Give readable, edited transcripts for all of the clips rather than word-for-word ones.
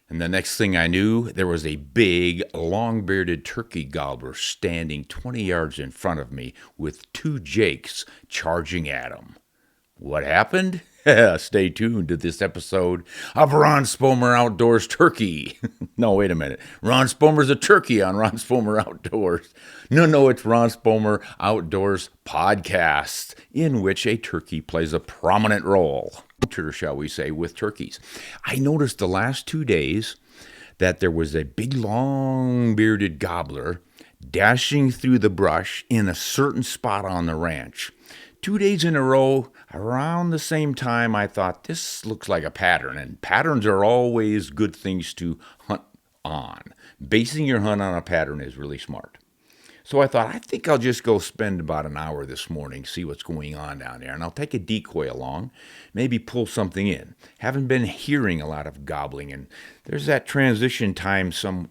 And the next thing I knew, there was a big, long-bearded turkey gobbler standing 20 yards in front of me with two jakes charging at him. What happened? Stay tuned to this episode of Ron Spomer Outdoors Turkey. No, wait a minute. Ron Spomer's a turkey on Ron Spomer Outdoors. No, it's Ron Spomer Outdoors Podcast, in which a turkey plays a prominent role, shall we say, with turkeys. I noticed the last 2 days that there was a big, long-bearded gobbler dashing through the brush in a certain spot on the ranch. 2 days in a row, around the same time, I thought, this looks like a pattern, and patterns are always good things to hunt on. Basing your hunt on a pattern is really smart. So I thought, I think I'll just go spend about an hour this morning, see what's going on down there, and I'll take a decoy along, maybe pull something in. Haven't been hearing a lot of gobbling, and there's that transition time some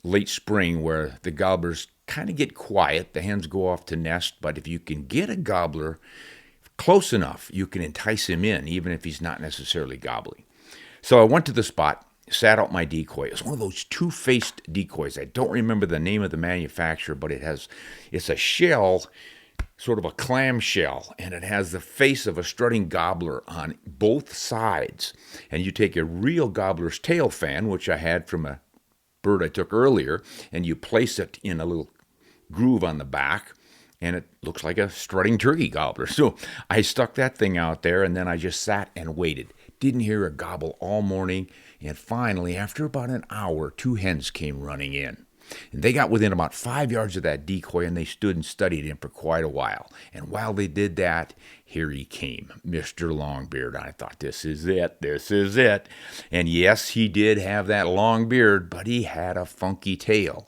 late spring where the gobblers kind of get quiet, the hens go off to nest, but if you can get a gobbler close enough, you can entice him in, even if he's not necessarily gobbling. So I went to the spot, sat out my decoy. It was one of those two-faced decoys. I don't remember the name of the manufacturer, but it's a shell, sort of a clam shell, and it has the face of a strutting gobbler on both sides. And you take a real gobbler's tail fan, which I had from a bird I took earlier, and you place it in a little groove on the back, and it looks like a strutting turkey gobbler. So I stuck that thing out there, and then I just sat and waited. Didn't hear a gobble all morning, and finally, after about an hour, two hens came running in. And they got within about 5 yards of that decoy, and they stood and studied him for quite a while. And while they did that, here he came, Mr. Longbeard. I thought, this is it. And yes, he did have that long beard, but he had a funky tail.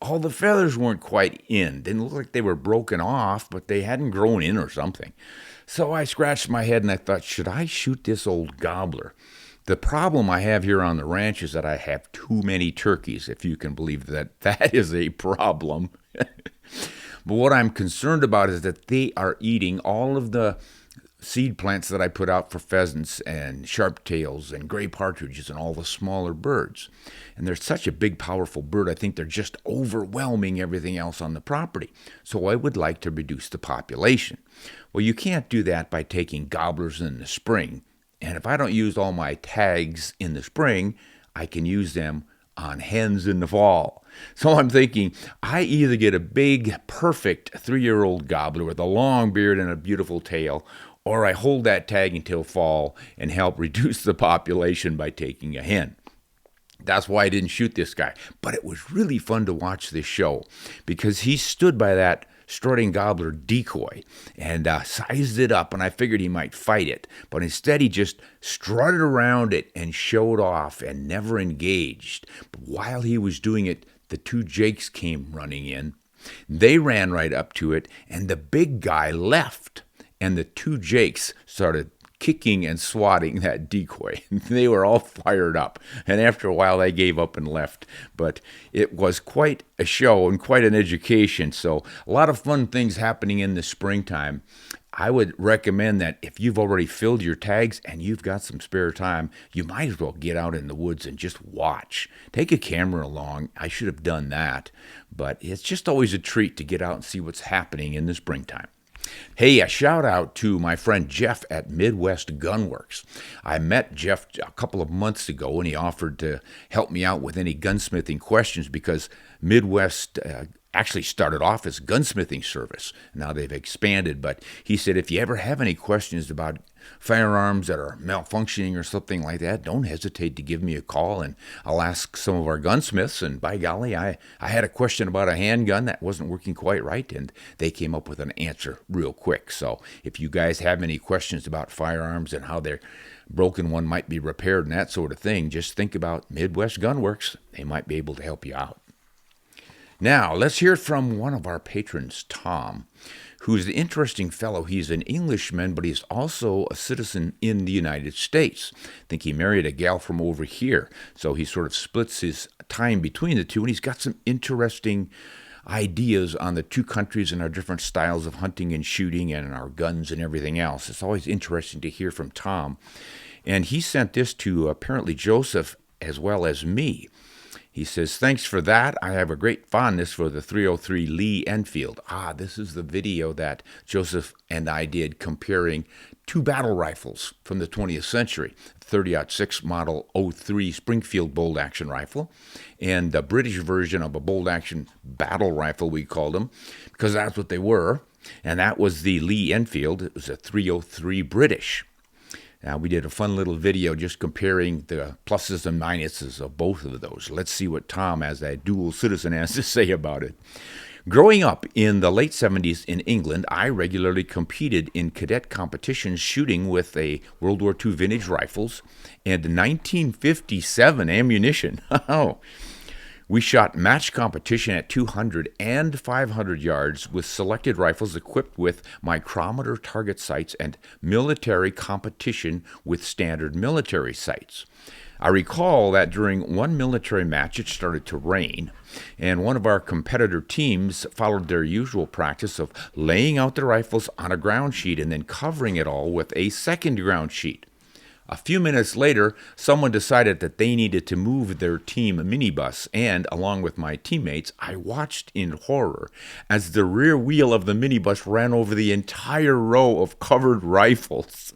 All the feathers weren't quite in. Didn't look like they were broken off, but they hadn't grown in or something. So I scratched my head and I thought, should I shoot this old gobbler? The problem I have here on the ranch is that I have too many turkeys, if you can believe that. That is a problem. But what I'm concerned about is that they are eating all of the seed plants that I put out for pheasants and sharp-tails and gray partridges and all the smaller birds. And they're such a big, powerful bird, I think they're just overwhelming everything else on the property. So I would like to reduce the population. Well, you can't do that by taking gobblers in the spring. And if I don't use all my tags in the spring, I can use them on hens in the fall. So I'm thinking, I either get a big, perfect 3-year-old gobbler with a long beard and a beautiful tail, or I hold that tag until fall and help reduce the population by taking a hen. That's why I didn't shoot this guy. But it was really fun to watch this show because he stood by that strutting gobbler decoy and sized it up, and I figured he might fight it. But instead, he just strutted around it and showed off and never engaged. But while he was doing it, the two jakes came running in. They ran right up to it, and the big guy left. And the two jakes started kicking and swatting that decoy. They were all fired up. And after a while, they gave up and left. But it was quite a show and quite an education. So a lot of fun things happening in the springtime. I would recommend that if you've already filled your tags and you've got some spare time, you might as well get out in the woods and just watch. Take a camera along. I should have done that. But it's just always a treat to get out and see what's happening in the springtime. Hey, a shout out to my friend Jeff at Midwest Gunworks. I met Jeff a couple of months ago and he offered to help me out with any gunsmithing questions because Midwest actually started off as gunsmithing service. Now they've expanded, but he said if you ever have any questions about firearms that are malfunctioning or something like that, don't hesitate to give me a call and I'll ask some of our gunsmiths. And by golly, I had a question about a handgun that wasn't working quite right, and they came up with an answer real quick. So if you guys have any questions about firearms and how their broken one might be repaired and that sort of thing, just think about Midwest Gunworks. They might be able to help you out. Now, let's hear from one of our patrons, Tom, who's an interesting fellow. He's an Englishman, but he's also a citizen in the United States. I think he married a gal from over here, so he sort of splits his time between the two, and he's got some interesting ideas on the two countries and our different styles of hunting and shooting and our guns and everything else. It's always interesting to hear from Tom. And he sent this to apparently Joseph as well as me. He says, thanks for that. I have a great fondness for the 303 Lee Enfield. This is the video that Joseph and I did comparing two battle rifles from the 20th century, 30-06 Model 03 Springfield bolt-action rifle and the British version of a bolt-action battle rifle, we called them, because that's what they were. And that was the Lee Enfield. It was a 303 British. Now, we did a fun little video just comparing the pluses and minuses of both of those. Let's see what Tom, as a dual citizen, has to say about it. Growing up in the late 70s in England, I regularly competed in cadet competitions shooting with a World War II vintage rifles and 1957 ammunition. We shot match competition at 200 and 500 yards with selected rifles equipped with micrometer target sights and military competition with standard military sights. I recall that during one military match it started to rain, and one of our competitor teams followed their usual practice of laying out the rifles on a ground sheet and then covering it all with a second ground sheet. A few minutes later, someone decided that they needed to move their team minibus, and along with my teammates, I watched in horror as the rear wheel of the minibus ran over the entire row of covered rifles.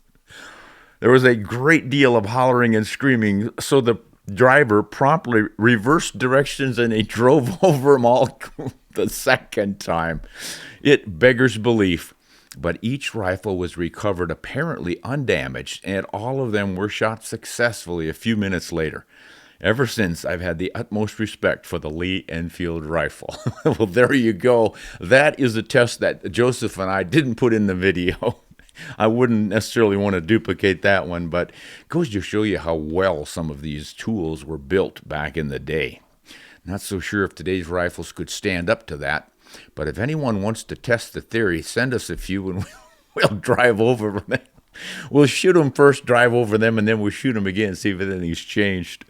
There was a great deal of hollering and screaming, so the driver promptly reversed directions and he drove over them all the second time. It beggars belief. But each rifle was recovered apparently undamaged, and all of them were shot successfully a few minutes later. Ever since, I've had the utmost respect for the Lee Enfield rifle. Well, there you go. That is a test that Joseph and I didn't put in the video. I wouldn't necessarily want to duplicate that one, but it goes to show you how well some of these tools were built back in the day. Not so sure if today's rifles could stand up to that. But if anyone wants to test the theory, send us a few and we'll drive over them. We'll shoot them first, drive over them, and then we'll shoot them again, see if anything's changed.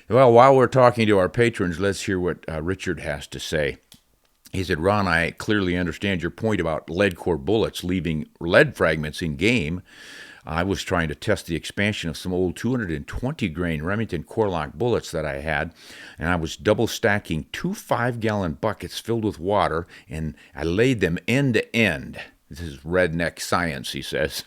Well, while we're talking to our patrons, let's hear what Richard has to say. He said, Ron, I clearly understand your point about lead core bullets leaving lead fragments in game. I was trying to test the expansion of some old 220 grain Remington Core-Lock bullets that I had, and I was double stacking two 5-gallon buckets filled with water, and I laid them end to end. This is redneck science, he says.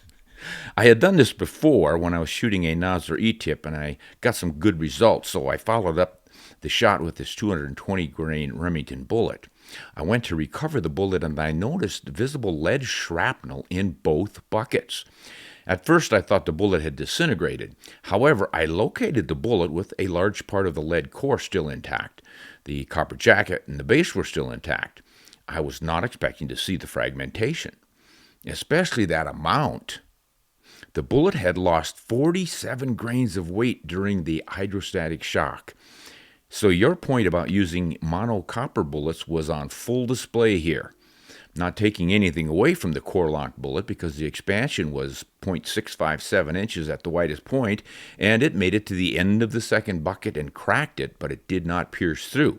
I had done this before when I was shooting a Nosler E-tip, and I got some good results, so I followed up the shot with this 220 grain Remington bullet. I went to recover the bullet, and I noticed visible lead shrapnel in both buckets. At first, I thought the bullet had disintegrated. However, I located the bullet with a large part of the lead core still intact. The copper jacket and the base were still intact. I was not expecting to see the fragmentation, especially that amount. The bullet had lost 47 grains of weight during the hydrostatic shock. So your point about using mono copper bullets was on full display here. Not taking anything away from the Core-Lock bullet because the expansion was 0.657 inches at the widest point, and it made it to the end of the second bucket and cracked it, but it did not pierce through.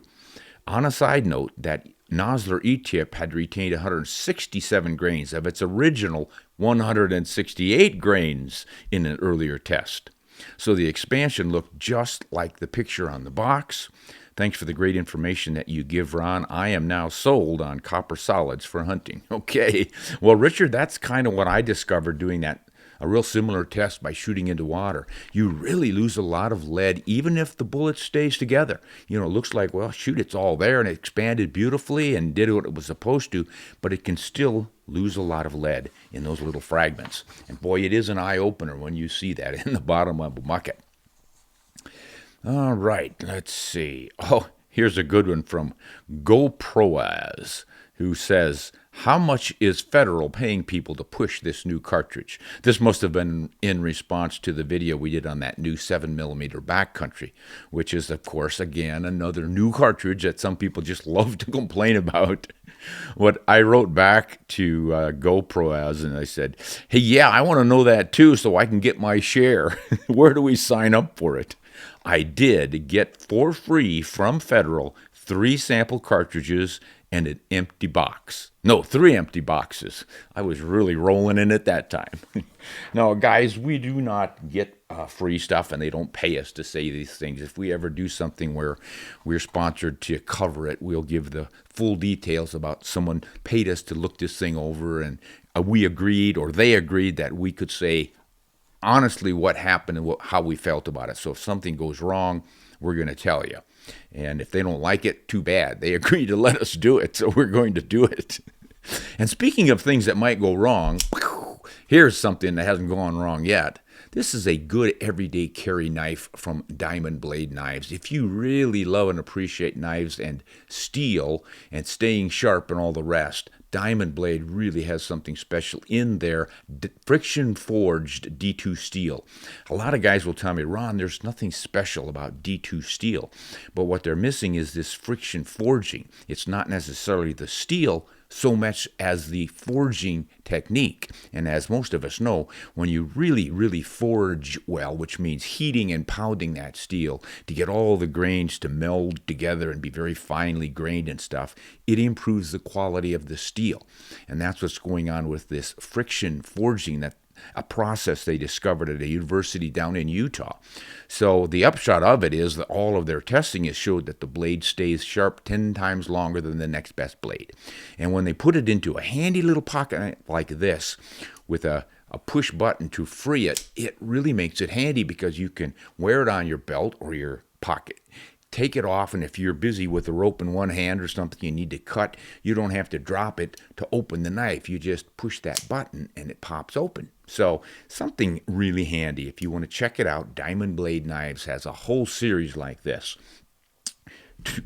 On a side note, that Nosler E-tip had retained 167 grains of its original 168 grains in an earlier test. So the expansion looked just like the picture on the box. Thanks for the great information that you give, Ron. I am now sold on copper solids for hunting. Okay. Well, Richard, that's kind of what I discovered doing a real similar test by shooting into water. You really lose a lot of lead, even if the bullet stays together. You know, it looks like, well, shoot, it's all there, and it expanded beautifully and did what it was supposed to, but it can still lose a lot of lead in those little fragments. And boy, it is an eye-opener when you see that in the bottom of a bucket. All right, let's see. Oh, here's a good one from GoProaz, who says, how much is Federal paying people to push this new cartridge? This must have been in response to the video we did on that new 7mm backcountry, which is, of course, again, another new cartridge that some people just love to complain about. What I wrote back to GoProaz, and I said, hey, yeah, I want to know that too so I can get my share. Where do we sign up for it? I did get for free from Federal 3 sample cartridges and an empty box. No, 3 empty boxes. I was really rolling in it that time. Now, guys, we do not get free stuff, and they don't pay us to say these things. If we ever do something where we're sponsored to cover it, we'll give the full details about someone paid us to look this thing over, and we agreed, or they agreed, that we could say honestly what happened and how we felt about it. So if something goes wrong, we're going to tell you. And if they don't like it, too bad. They agreed to let us do it, so we're going to do it. And speaking of things that might go wrong, here's something that hasn't gone wrong yet. This is a good everyday carry knife from Diamond Blade Knives. If you really love and appreciate knives and steel and staying sharp and all the rest, Diamond Blade really has something special in their friction forged D2 steel. A lot of guys will tell me, Ron, there's nothing special about D2 steel. But what they're missing is this friction forging. It's not necessarily the steel so much as the forging technique. And as most of us know, when you really forge well, which means heating and pounding that steel to get all the grains to meld together and be very finely grained and stuff, it improves the quality of the steel. And that's what's going on with this friction forging, that a process they discovered at a university down in Utah. So the upshot of it is that all of their testing has showed that the blade stays sharp 10 times longer than the next best blade. And when they put it into a handy little pocket like this with a push button to free it, it really makes it handy because you can wear it on your belt or your pocket. Take it off, and if you're busy with a rope in one hand or something you need to cut, you don't have to drop it to open the knife. You just push that button and it pops open. So something really handy. If you want to check it out, Diamond Blade Knives has a whole series like this.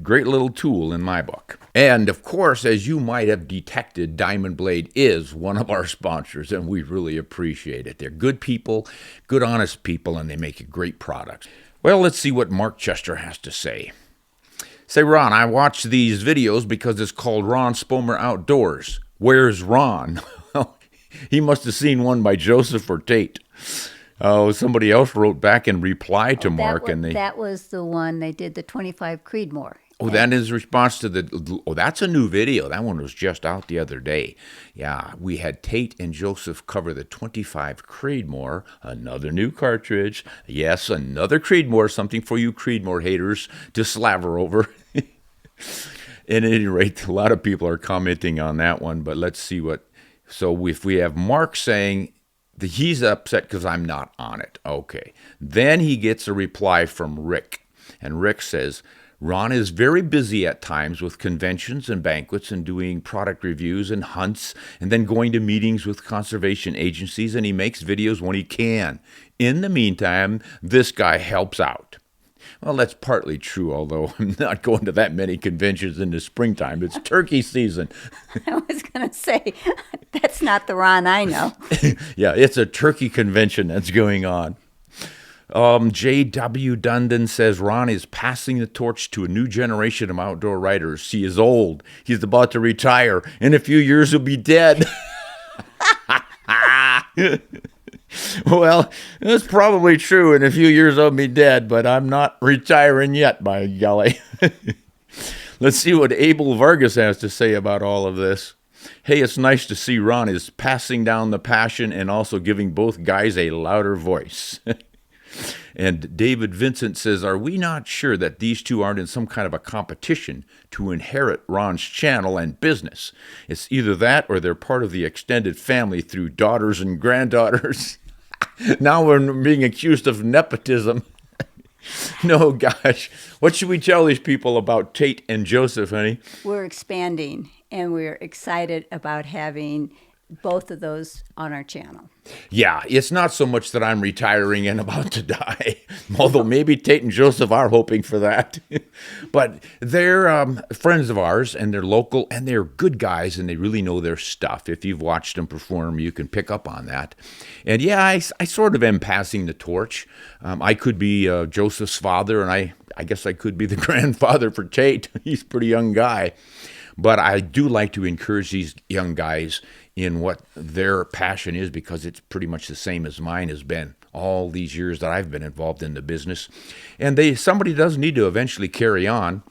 Great little tool in my book. And of course, as you might have detected, Diamond Blade is one of our sponsors, and we really appreciate it. They're good people, good honest people, and they make a great product. Well, let's see what Mark Chester has to say. Say, Ron, I watch these videos because it's called Ron Spomer Outdoors. Where's Ron? He must have seen one by Joseph or Tate. Oh, somebody else wrote back in reply to Mark. That was the one they did, the 25 Creedmoor. Oh, that is response to that's a new video. That one was just out the other day. Yeah, we had Tate and Joseph cover the 25 Creedmoor, another new cartridge. Yes, another Creedmoor, something for you Creedmoor haters to slaver over. At any rate, a lot of people are commenting on that one, but let's see what. So if we have Mark saying that he's upset because I'm not on it. Okay. Then he gets a reply from Rick. And Rick says, Ron is very busy at times with conventions and banquets and doing product reviews and hunts and then going to meetings with conservation agencies, and he makes videos when he can. In the meantime, this guy helps out. Well, that's partly true, although I'm not going to that many conventions in the springtime. It's turkey season. I was going to say, that's not the Ron I know. Yeah, it's a turkey convention that's going on. J.W. Dundon says Ron is passing the torch to a new generation of outdoor writers. He is old. He's about to retire. In a few years, he'll be dead. Well, that's probably true. In a few years, I'll be dead, but I'm not retiring yet, by golly. Let's see what Abel Vargas has to say about all of this. Hey, it's nice to see Ron is passing down the passion and also giving both guys a louder voice. And David Vincent says, are we not sure that these two aren't in some kind of a competition to inherit Ron's channel and business? It's either that or they're part of the extended family through daughters and granddaughters. Now we're being accused of nepotism. No, gosh. What should we tell these people about Tate and Joseph, honey? We're expanding, and we're excited about having both of those on our channel. Yeah, it's not so much that I'm retiring and about to die, although maybe Tate and Joseph are hoping for that. But they're friends of ours, and they're local, and they're good guys, and they really know their stuff. If you've watched them perform, you can pick up on that. And yeah, I sort of am passing the torch. I could be Joseph's father, and I guess I could be the grandfather for Tate. He's a pretty young guy. But I do like to encourage these young guys in what their passion is, because it's pretty much the same as mine has been all these years that I've been involved in the business. And somebody does need to eventually carry on.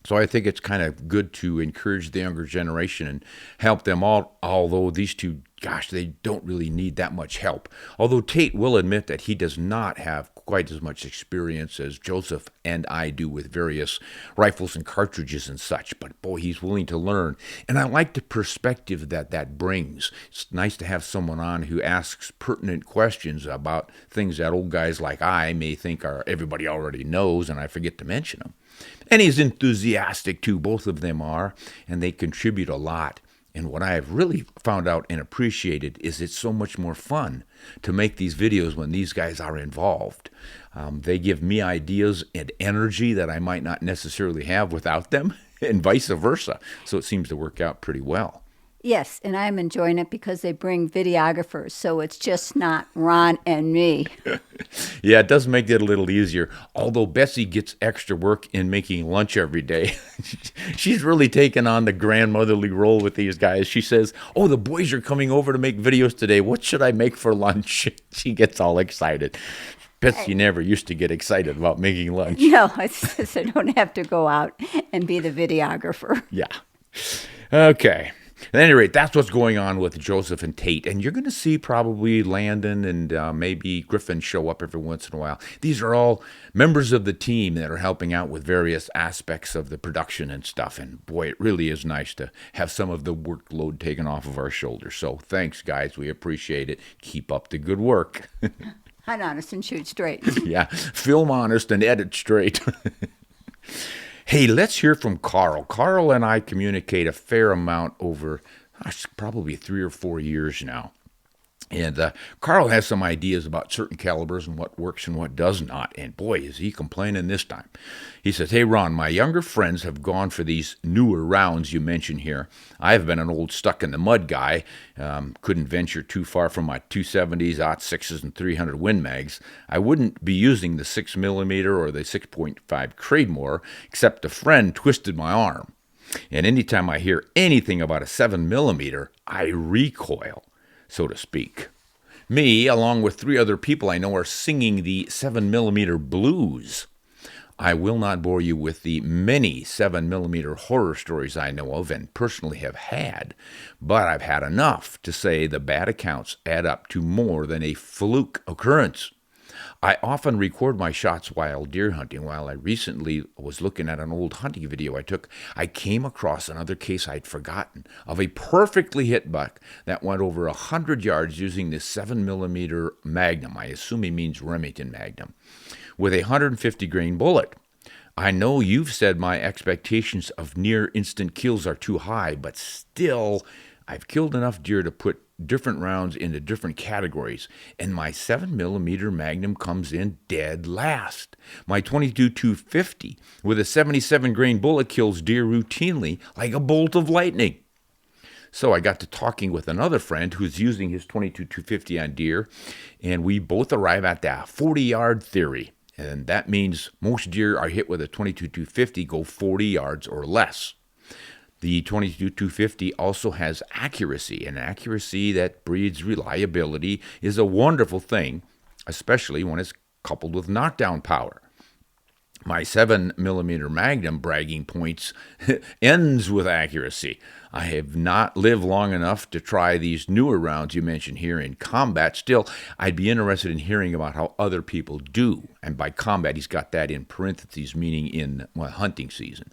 So I think it's kind of good to encourage the younger generation and help them all, although these two gosh, they don't really need that much help. Although Tate will admit that he does not have quite as much experience as Joseph and I do with various rifles and cartridges and such. But boy, he's willing to learn. And I like the perspective that brings. It's nice to have someone on who asks pertinent questions about things that old guys like I may think are everybody already knows, and I forget to mention them. And he's enthusiastic too, both of them are, and they contribute a lot. And what I have really found out and appreciated is it's so much more fun to make these videos when these guys are involved. They give me ideas and energy that I might not necessarily have without them, and vice versa. So it seems to work out pretty well. Yes, and I'm enjoying it because they bring videographers, so it's just not Ron and me. Yeah, it does make it a little easier, although Bessie gets extra work in making lunch every day. She's really taken on the grandmotherly role with these guys. She says, oh, the boys are coming over to make videos today. What should I make for lunch? She gets all excited. Betsy never used to get excited about making lunch. No, it's just I don't have to go out and be the videographer. Yeah. Okay. At any rate, that's what's going on with Joseph and Tate. And you're going to see probably Landon and maybe Griffin show up every once in a while. These are all members of the team that are helping out with various aspects of the production and stuff. And boy, it really is nice to have some of the workload taken off of our shoulders. So thanks, guys. We appreciate it. Keep up the good work. Hunt honest and shoot straight. Yeah, film honest and edit straight. Hey, let's hear from Carl. Carl and I communicate a fair amount over probably 3 or 4 years now. And Carl has some ideas about certain calibers and what works and what does not. And boy, is he complaining this time. He says, hey, Ron, my younger friends have gone for these newer rounds you mentioned here. I've been an old stuck-in-the-mud guy. Couldn't venture too far from my 270s, 6s, and 300 Win Mags. I wouldn't be using the 6mm or the 6.5 Creedmoor, except a friend twisted my arm. And anytime I hear anything about a 7mm, I recoil, so to speak. Me, along with 3 other people I know, are singing the 7mm blues. I will not bore you with the many 7mm horror stories I know of and personally have had, but I've had enough to say the bad accounts add up to more than a fluke occurrence. I often record my shots while deer hunting. While I recently was looking at an old hunting video I took, I came across another case I'd forgotten of a perfectly hit buck that went over 100 yards using this 7mm Magnum. I assume he means Remington Magnum, with a 150 grain bullet. I know you've said my expectations of near instant kills are too high, but still, I've killed enough deer to put different rounds into different categories, and my 7mm Magnum comes in dead last. My 22-250 with a 77 grain bullet kills deer routinely like a bolt of lightning. So I got to talking with another friend who's using his 22-250 on deer, and we both arrive at the 40-yard theory. And that means most deer are hit with a 22-250 go 40 yards or less. The 22-250 also has accuracy, and accuracy that breeds reliability is a wonderful thing, especially when it's coupled with knockdown power. My 7mm Magnum bragging points ends with accuracy. I have not lived long enough to try these newer rounds you mentioned here in combat. Still, I'd be interested in hearing about how other people do. And by combat, he's got that in parentheses, meaning in hunting season.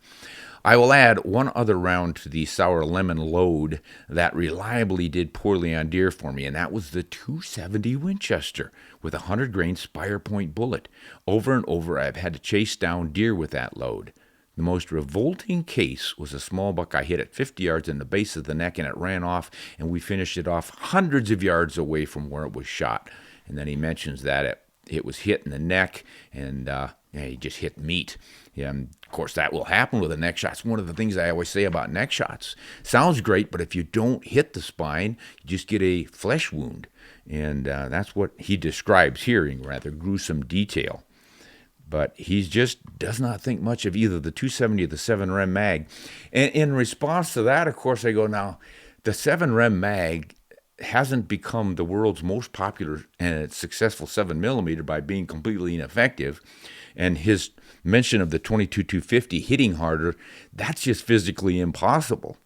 I will add one other round to the sour lemon load that reliably did poorly on deer for me, and that was the 270 Winchester with a 100 grain Spire Point bullet. Over and over, I've had to chase down deer with that load. The most revolting case was a small buck I hit at 50 yards in the base of the neck, and it ran off, and we finished it off hundreds of yards away from where it was shot. And then he mentions that it was hit in the neck, and he just hit meat. Yeah, and of course, that will happen with a neck shot. It's one of the things I always say about neck shots. Sounds great, but if you don't hit the spine, you just get a flesh wound. And that's what he describes here in rather gruesome detail. But he just does not think much of either the 270 or the 7-rem mag. And in response to that, of course, I go, now, the 7-rem mag hasn't become the world's most popular and successful 7mm by being completely ineffective. And his mention of the 22-250 hitting harder, that's just physically impossible.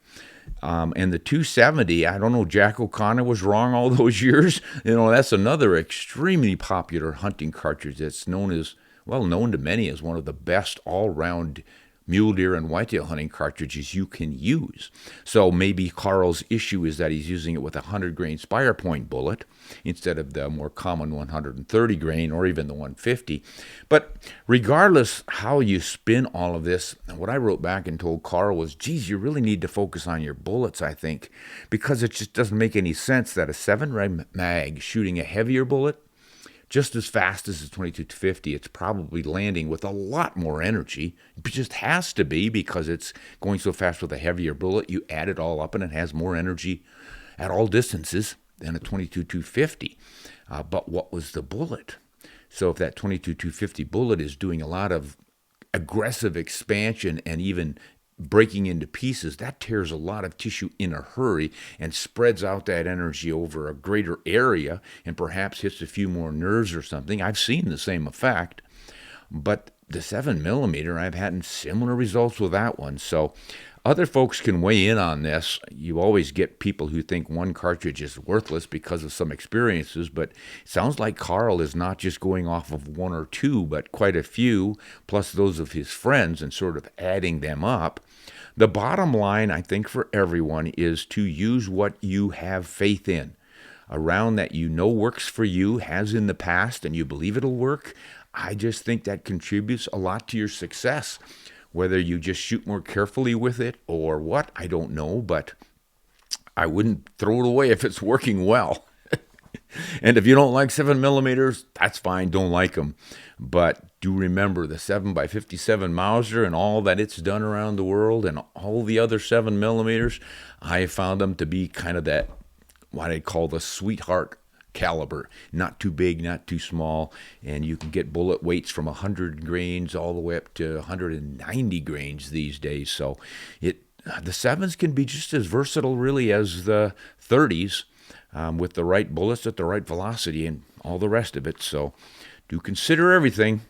And the 270, I don't know, Jack O'Connor was wrong all those years. That's another extremely popular hunting cartridge that's known to many as one of the best all-round mule deer and whitetail hunting cartridges you can use. So maybe Carl's issue is that he's using it with a 100 grain Spire Point bullet instead of the more common 130 grain or even the 150. But regardless how you spin all of this, what I wrote back and told Carl was, geez, you really need to focus on your bullets, I think, because it just doesn't make any sense that a 7 mag shooting a heavier bullet just as fast as the 22-50, it's probably landing with a lot more energy. It just has to be because it's going so fast with a heavier bullet. You add it all up and it has more energy at all distances than a 22-250. But what was the bullet? So if that 22-250 bullet is doing a lot of aggressive expansion and even breaking into pieces, that tears a lot of tissue in a hurry and spreads out that energy over a greater area and perhaps hits a few more nerves or something. I've seen the same effect, but the 7mm, I've had similar results with that one. So other folks can weigh in on this. You always get people who think one cartridge is worthless because of some experiences, but it sounds like Carl is not just going off of one or two, but quite a few, plus those of his friends, and sort of adding them up. The bottom line, I think, for everyone is to use what you have faith in. A round that you know works for you, has in the past, and you believe it'll work. I just think that contributes a lot to your success. Whether you just shoot more carefully with it or what, I don't know, but I wouldn't throw it away if it's working well. And if you don't like 7mm, that's fine, don't like them. But do remember the 7x57 Mauser and all that it's done around the world and all the other 7mm, I found them to be kind of that, what I call the sweetheart caliber. Not too big, not too small, and you can get bullet weights from 100 grains all the way up to 190 grains these days. So the 7s can be just as versatile really as the 30s with the right bullets at the right velocity and all the rest of it. So do consider everything.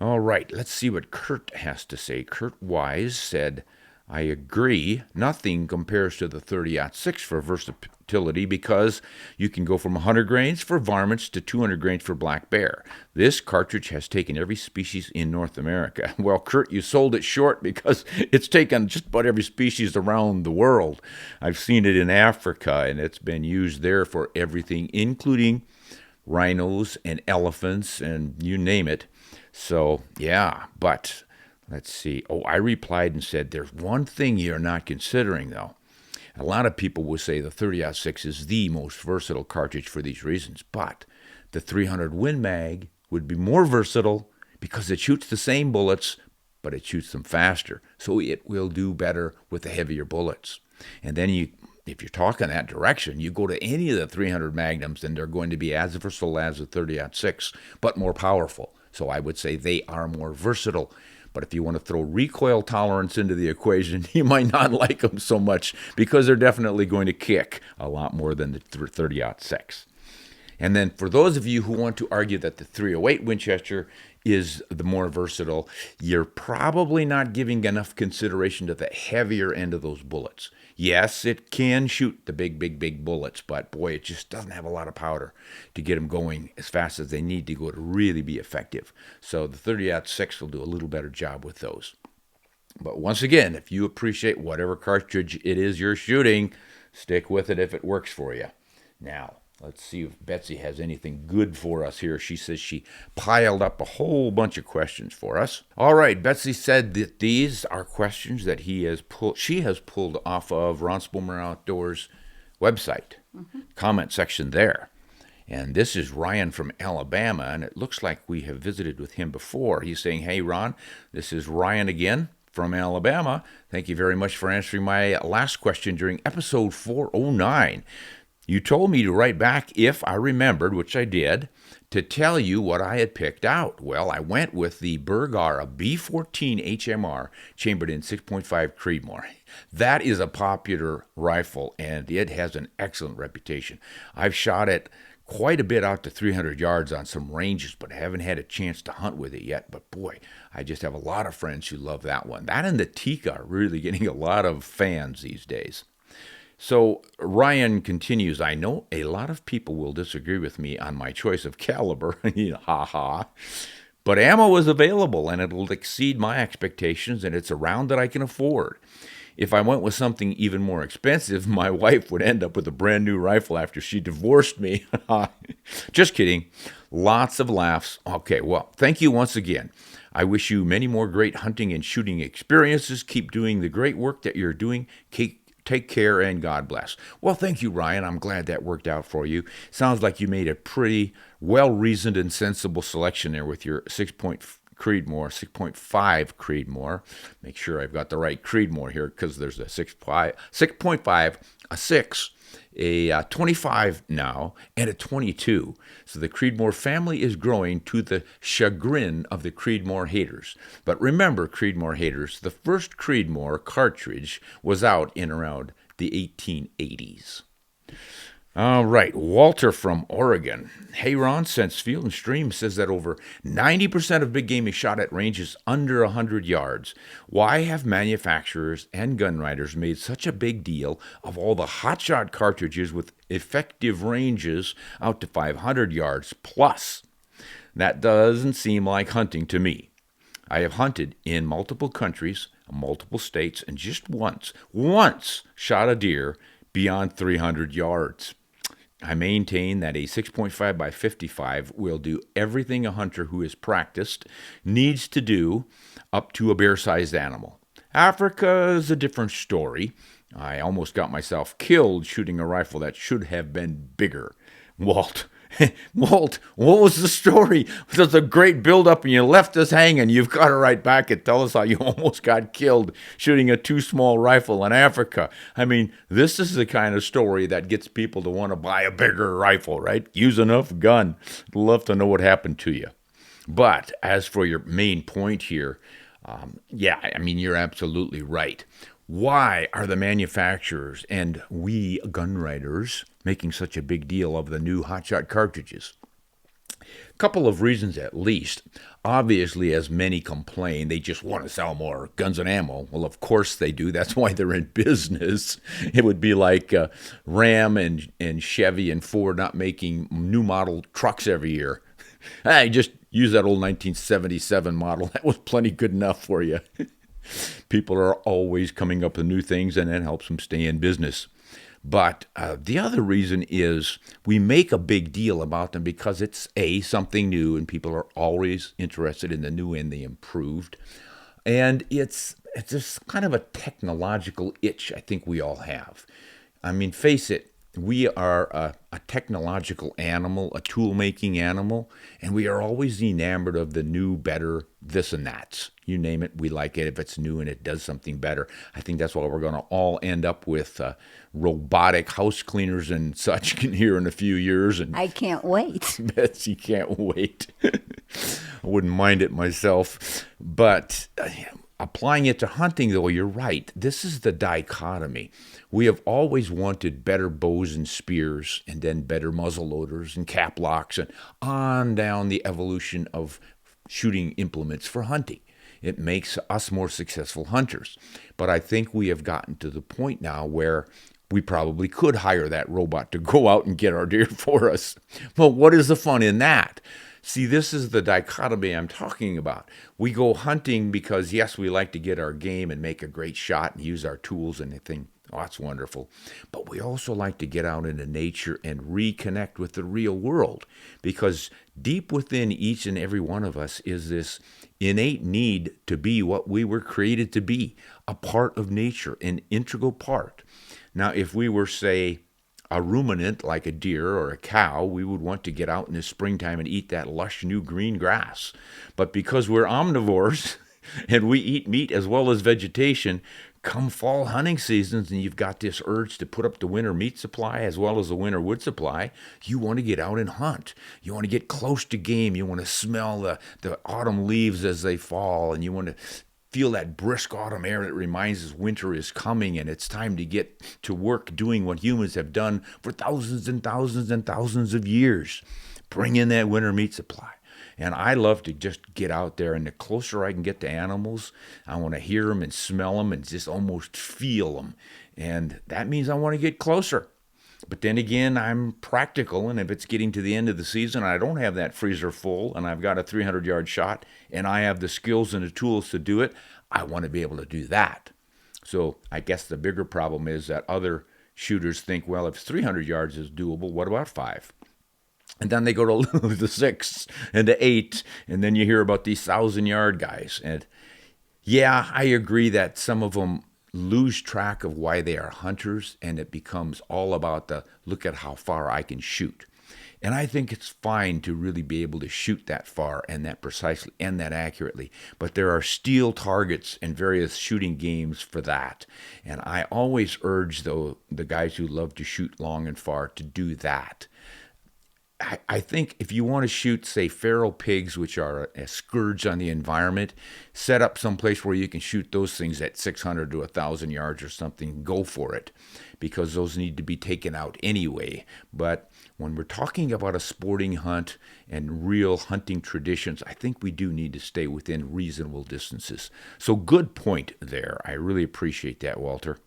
All right, let's see what Kurt has to say. Kurt Wise said, I agree. Nothing compares to the 30-06 for versatility because you can go from 100 grains for varmints to 200 grains for black bear. This cartridge has taken every species in North America. Well, Kurt, you sold it short because it's taken just about every species around the world. I've seen it in Africa, and it's been used there for everything, including rhinos and elephants and you name it. So, yeah, but let's see. Oh, I replied and said, there's one thing you're not considering, though. A lot of people will say the 30-06 is the most versatile cartridge for these reasons, but the 300 Win Mag would be more versatile because it shoots the same bullets, but it shoots them faster, so it will do better with the heavier bullets. And then if you're talking that direction, you go to any of the 300 Magnums, and they're going to be as versatile as the 30-06, but more powerful. So I would say they are more versatile. But if you want to throw recoil tolerance into the equation, you might not like them so much because they're definitely going to kick a lot more than the 30-06. And then for those of you who want to argue that the 308 Winchester is the more versatile, you're probably not giving enough consideration to the heavier end of those bullets. Yes, it can shoot the big bullets, but boy, it just doesn't have a lot of powder to get them going as fast as they need to go to really be effective. So the 30-06 will do a little better job with those. But once again, if you appreciate whatever cartridge it is you're shooting, stick with it if it works for you. Now, let's see if Betsy has anything good for us here. She says she piled up a whole bunch of questions for us. All right, Betsy said that these are questions that she has pulled off of Ron Spomer Outdoors website, comment section there. And this is Ryan from Alabama, and it looks like we have visited with him before. He's saying, hey, Ron, this is Ryan again from Alabama. Thank you very much for answering my last question during episode 409. You told me to write back if I remembered, which I did, to tell you what I had picked out. Well, I went with the Bergara B14 HMR chambered in 6.5 Creedmoor. That is a popular rifle, and it has an excellent reputation. I've shot it quite a bit out to 300 yards on some ranges, but haven't had a chance to hunt with it yet. But boy, I just have a lot of friends who love that one. That and the Tika are really getting a lot of fans these days. So Ryan continues, I know a lot of people will disagree with me on my choice of caliber. Ha ha. But ammo is available and it'll exceed my expectations and it's a round that I can afford. If I went with something even more expensive, my wife would end up with a brand new rifle after she divorced me. Just kidding. Lots of laughs. Okay, well, thank you once again. I wish you many more great hunting and shooting experiences. Keep doing the great work that you're doing. Take care and God bless. Well, thank you, Ryan. I'm glad that worked out for you. Sounds like you made a pretty well-reasoned and sensible selection there with your 6-point Creedmoor, 6.5 Creedmoor. Make sure I've got the right Creedmoor here because there's a 6.5, a 6, a 25 now, and a 22. So the Creedmoor family is growing to the chagrin of the Creedmoor haters. But remember, Creedmoor haters, the first Creedmoor cartridge was out in around the 1880s. All right, Walter from Oregon. Hey, Ron, since Field and Stream says that over 90% of big game is shot at ranges under 100 yards, why have manufacturers and gun writers made such a big deal of all the hotshot cartridges with effective ranges out to 500 yards plus? That doesn't seem like hunting to me. I have hunted in multiple countries, multiple states, and just once shot a deer beyond 300 yards. I maintain that a 6.5 by 55 will do everything a hunter who is practiced needs to do up to a bear-sized animal. Africa is a different story. I almost got myself killed shooting a rifle that should have been bigger. Walt, what was the story? There's a great build-up and you left us hanging. You've got to write back and tell us how you almost got killed shooting a too small rifle in Africa. I mean, this is the kind of story that gets people to want to buy a bigger rifle, right? Use enough gun. I'd love to know what happened to you. But as for your main point here, you're absolutely right. Why are the manufacturers and we gun writers making such a big deal of the new hotshot cartridges? A couple of reasons at least. Obviously, as many complain, they just want to sell more guns and ammo. Well, of course they do. That's why they're in business. It would be like Ram and Chevy and Ford not making new model trucks every year. Hey, just use that old 1977 model. That was plenty good enough for you. People are always coming up with new things, and that helps them stay in business. But the other reason is we make a big deal about them because it's something new, and people are always interested in the new and the improved. And it's just kind of a technological itch I think we all have. I mean, face it, we are a technological animal, a tool-making animal, and we are always enamored of the new, better, this and that. You name it, we like it if it's new and it does something better. I think that's why we're going to all end up with robotic house cleaners and such here in a few years. And I can't wait. Betsy can't wait. I wouldn't mind it myself. But applying it to hunting, though, you're right. This is the dichotomy. We have always wanted better bows and spears, and then better muzzle loaders and cap locks, and on down the evolution of shooting implements for hunting. It makes us more successful hunters. But I think we have gotten to the point now where we probably could hire that robot to go out and get our deer for us. Well, what is the fun in that? See, this is the dichotomy I'm talking about. We go hunting because, yes, we like to get our game and make a great shot and use our tools and everything. Oh, that's wonderful. But we also like to get out into nature and reconnect with the real world, because deep within each and every one of us is this innate need to be what we were created to be, a part of nature, an integral part. Now, if we were, say, a ruminant like a deer or a cow, we would want to get out in the springtime and eat that lush new green grass. But because we're omnivores and we eat meat as well as vegetation, come fall hunting seasons and you've got this urge to put up the winter meat supply as well as the winter wood supply, you want to get out and hunt. You want to get close to game. You want to smell the autumn leaves as they fall, and you want to feel that brisk autumn air that reminds us winter is coming and it's time to get to work doing what humans have done for thousands and thousands and thousands of years. Bring in that winter meat supply. And I love to just get out there, and the closer I can get to animals, I want to hear them and smell them and just almost feel them. And that means I want to get closer. But then again, I'm practical, and if it's getting to the end of the season, I don't have that freezer full, and I've got a 300-yard shot, and I have the skills and the tools to do it, I want to be able to do that. So I guess the bigger problem is that other shooters think, well, if 300 yards is doable, what about 5? And then they go to the 6 and the 8, and then you hear about these 1,000-yard guys. And yeah, I agree that some of them lose track of why they are hunters, and it becomes all about the look at how far I can shoot. And I think it's fine to really be able to shoot that far and that precisely and that accurately. But there are steel targets and various shooting games for that. And I always urge the guys who love to shoot long and far to do that. I think if you want to shoot, say, feral pigs, which are a scourge on the environment, set up someplace where you can shoot those things at 600 to 1,000 yards or something. Go for it, because those need to be taken out anyway. But when we're talking about a sporting hunt and real hunting traditions, I think we do need to stay within reasonable distances. So good point there. I really appreciate that, Walter.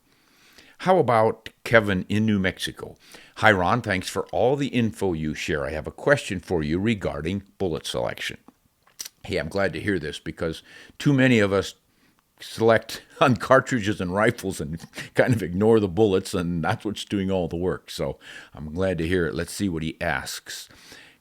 How about Kevin in New Mexico? Hi, Ron. Thanks for all the info you share. I have a question for you regarding bullet selection. Hey, I'm glad to hear this because too many of us select on cartridges and rifles and kind of ignore the bullets, and that's what's doing all the work. So I'm glad to hear it. Let's see what he asks.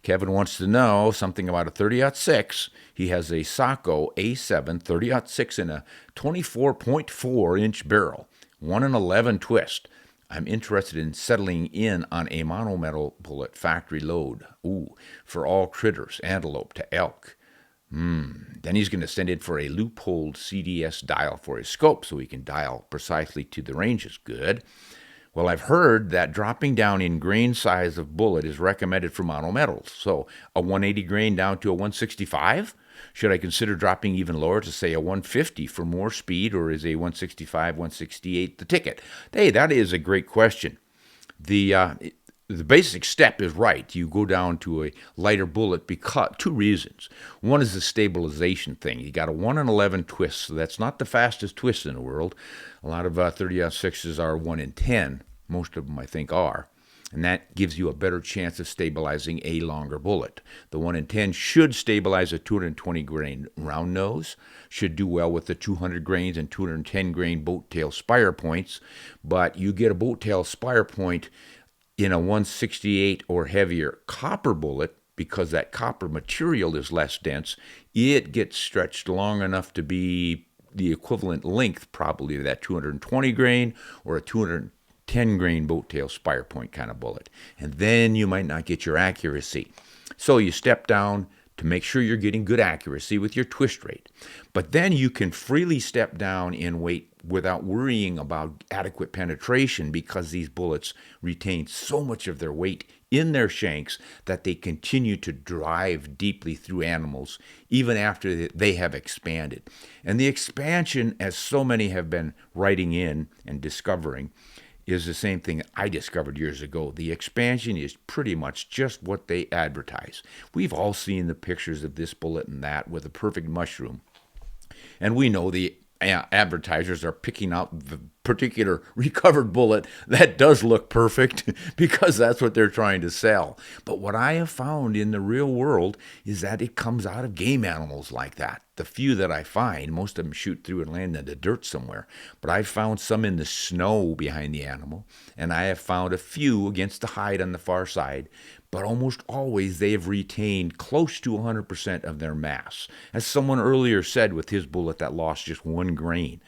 Kevin wants to know something about a 30-06. He has a Sacco A7 30-06 in a 24.4-inch barrel. 1 in 11 twist. I'm interested in settling in on a Monometal bullet factory load. Ooh, for all critters, antelope to elk. Then he's going to send in for a loopholed CDS dial for his scope so he can dial precisely to the ranges. Good. Well, I've heard that dropping down in grain size of bullet is recommended for monometals. So a 180 grain down to a 165? Should I consider dropping even lower to, say, a 150 for more speed, or is a 165, 168 the ticket? Hey, that is a great question. The basic step is right. You go down to a lighter bullet because 2 reasons. One is the stabilization thing. You got a 1 in 11 twist, so that's not the fastest twist in the world. A lot of 30-06s are 1 in 10. Most of them, I think, are. And that gives you a better chance of stabilizing a longer bullet. The 1 in 10 should stabilize a 220 grain round nose, should do well with the 200 grains and 210 grain boat tail spire points, but you get a boat tail spire point in a 168 or heavier copper bullet, because that copper material is less dense, it gets stretched long enough to be the equivalent length probably of that 220 grain or a 210 grain boat tail spire point kind of bullet. And then you might not get your accuracy. So you step down to make sure you're getting good accuracy with your twist rate. But then you can freely step down in weight without worrying about adequate penetration, because these bullets retain so much of their weight in their shanks that they continue to drive deeply through animals even after they have expanded. And the expansion, as so many have been writing in and discovering, is the same thing I discovered years ago. The expansion is pretty much just what they advertise. We've all seen the pictures of this bullet and that with a perfect mushroom. And we know the advertisers are picking out the particular recovered bullet that does look perfect because that's what they're trying to sell. But what I have found in the real world is that it comes out of game animals like that. The few that I find, most of them shoot through and land in the dirt somewhere. But I've found some in the snow behind the animal, and I have found a few against the hide on the far side. But almost always they have retained close to 100% of their mass. As someone earlier said with his bullet that lost just 1 grain.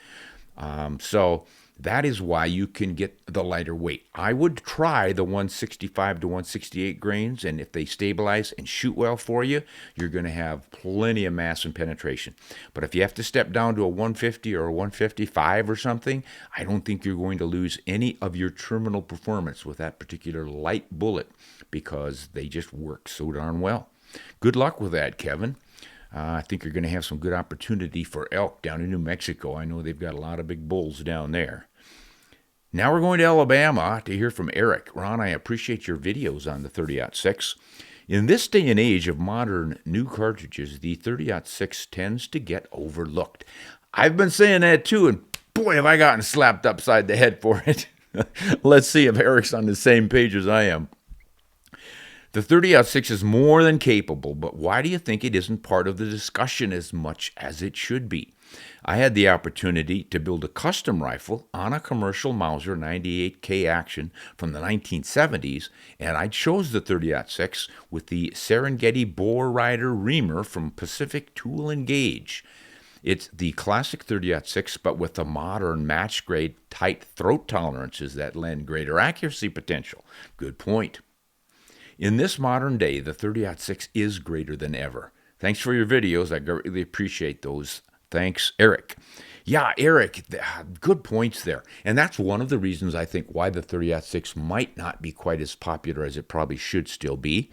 So that is why you can get the lighter weight. I would try the 165 to 168 grains, and if they stabilize and shoot well for you, you're going to have plenty of mass and penetration. But if you have to step down to a 150 or a 155 or something, I don't think you're going to lose any of your terminal performance with that particular light bullet, because they just work so darn well. Good luck with that, Kevin. I think you're going to have some good opportunity for elk down in New Mexico. I know they've got a lot of big bulls down there. Now we're going to Alabama to hear from Eric. Ron, I appreciate your videos on the 30-06. In this day and age of modern new cartridges, the 30-06 tends to get overlooked. I've been saying that too, and boy, have I gotten slapped upside the head for it. Let's see if Eric's on the same page as I am. The 30-06 is more than capable, but why do you think it isn't part of the discussion as much as it should be? I had the opportunity to build a custom rifle on a commercial Mauser 98K action from the 1970s, and I chose the 30-06 with the Serengeti Boar Rider Reamer from Pacific Tool and Gauge. It's the classic 30-06, but with the modern match-grade tight throat tolerances that lend greater accuracy potential. Good point. In this modern day, the 30-06 is greater than ever. Thanks for your videos. I greatly appreciate those. Thanks, Eric. Yeah, Eric, good points there. And that's one of the reasons I think why the 30-06 might not be quite as popular as it probably should still be.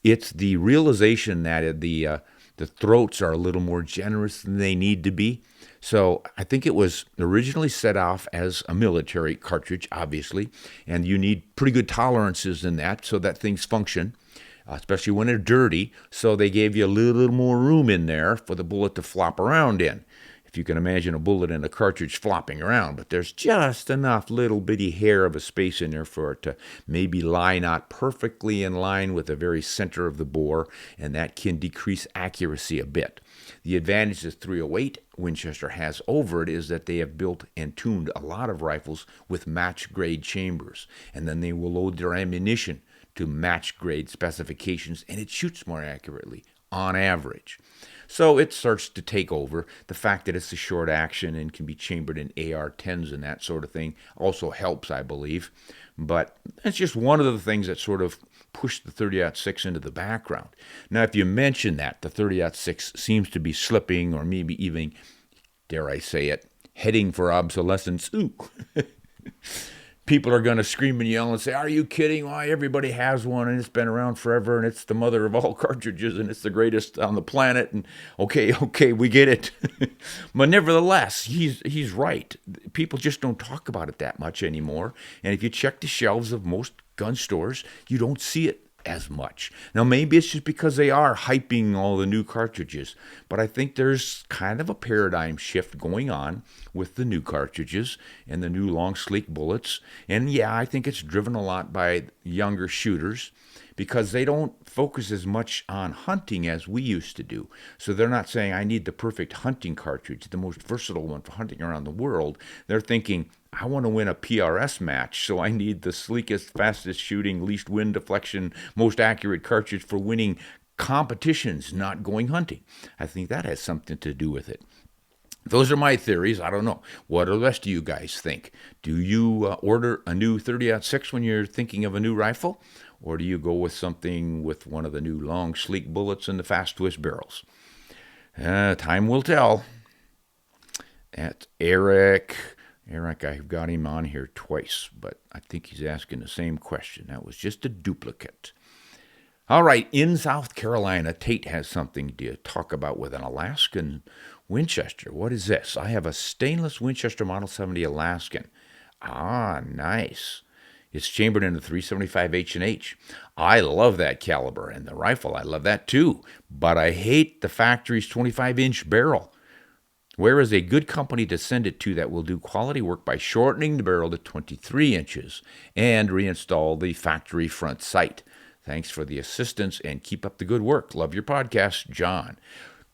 It's the realization that the throats are a little more generous than they need to be. So I think it was originally set off as a military cartridge, obviously, and you need pretty good tolerances in that so that things function, especially when they're dirty. So they gave you a little more room in there for the bullet to flop around in. If you can imagine a bullet in a cartridge flopping around, but there's just enough little bitty hair of a space in there for it to maybe lie not perfectly in line with the very center of the bore, and that can decrease accuracy a bit. The advantage that 308 Winchester has over it is that they have built and tuned a lot of rifles with match-grade chambers, and then they will load their ammunition to match-grade specifications, and it shoots more accurately on average. So it starts to take over. The fact that it's a short action and can be chambered in AR-10s and that sort of thing also helps, I believe. But that's just one of the things that sort of pushed the 30-06 into the background. Now, if you mention that, the 30-06 seems to be slipping or maybe even, dare I say it, heading for obsolescence. Ooh. People are going to scream and yell and say, are you kidding? Why, everybody has one, and it's been around forever, and it's the mother of all cartridges, and it's the greatest on the planet, and okay, we get it. But nevertheless, he's right. People just don't talk about it that much anymore, and if you check the shelves of most gun stores, you don't see it as much. Now, maybe it's just because they are hyping all the new cartridges, but I think there's kind of a paradigm shift going on with the new cartridges and the new long, sleek bullets. And yeah, I think it's driven a lot by younger shooters because they don't focus as much on hunting as we used to do. So they're not saying, I need the perfect hunting cartridge, the most versatile one for hunting around the world. They're thinking, I want to win a PRS match, so I need the sleekest, fastest shooting, least wind deflection, most accurate cartridge for winning competitions, not going hunting. I think that has something to do with it. Those are my theories. I don't know. What do the rest of you guys think? Do you order a new 30-06 when you're thinking of a new rifle? Or do you go with something with one of the new long, sleek bullets and the fast twist barrels? Time will tell. That's Eric. Eric, I've got him on here twice, but I think he's asking the same question. That was just a duplicate. All right, in South Carolina, Tate has something to talk about with an Alaskan Winchester. What is this? I have a stainless Winchester Model 70 Alaskan. Ah, nice. It's chambered in a 375 H&H. I love that caliber, and the rifle, I love that too, but I hate the factory's 25-inch barrel. Where is a good company to send it to that will do quality work by shortening the barrel to 23 inches and reinstall the factory front sight? Thanks for the assistance and keep up the good work. Love your podcast, John.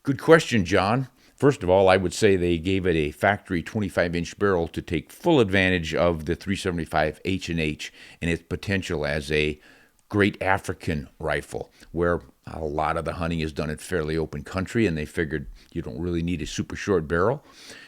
Good question, John. First of all, I would say they gave it a factory 25-inch barrel to take full advantage of the 375 H&H and its potential as a great African rifle, where a lot of the hunting is done in fairly open country, and they figured you don't really need a super short barrel,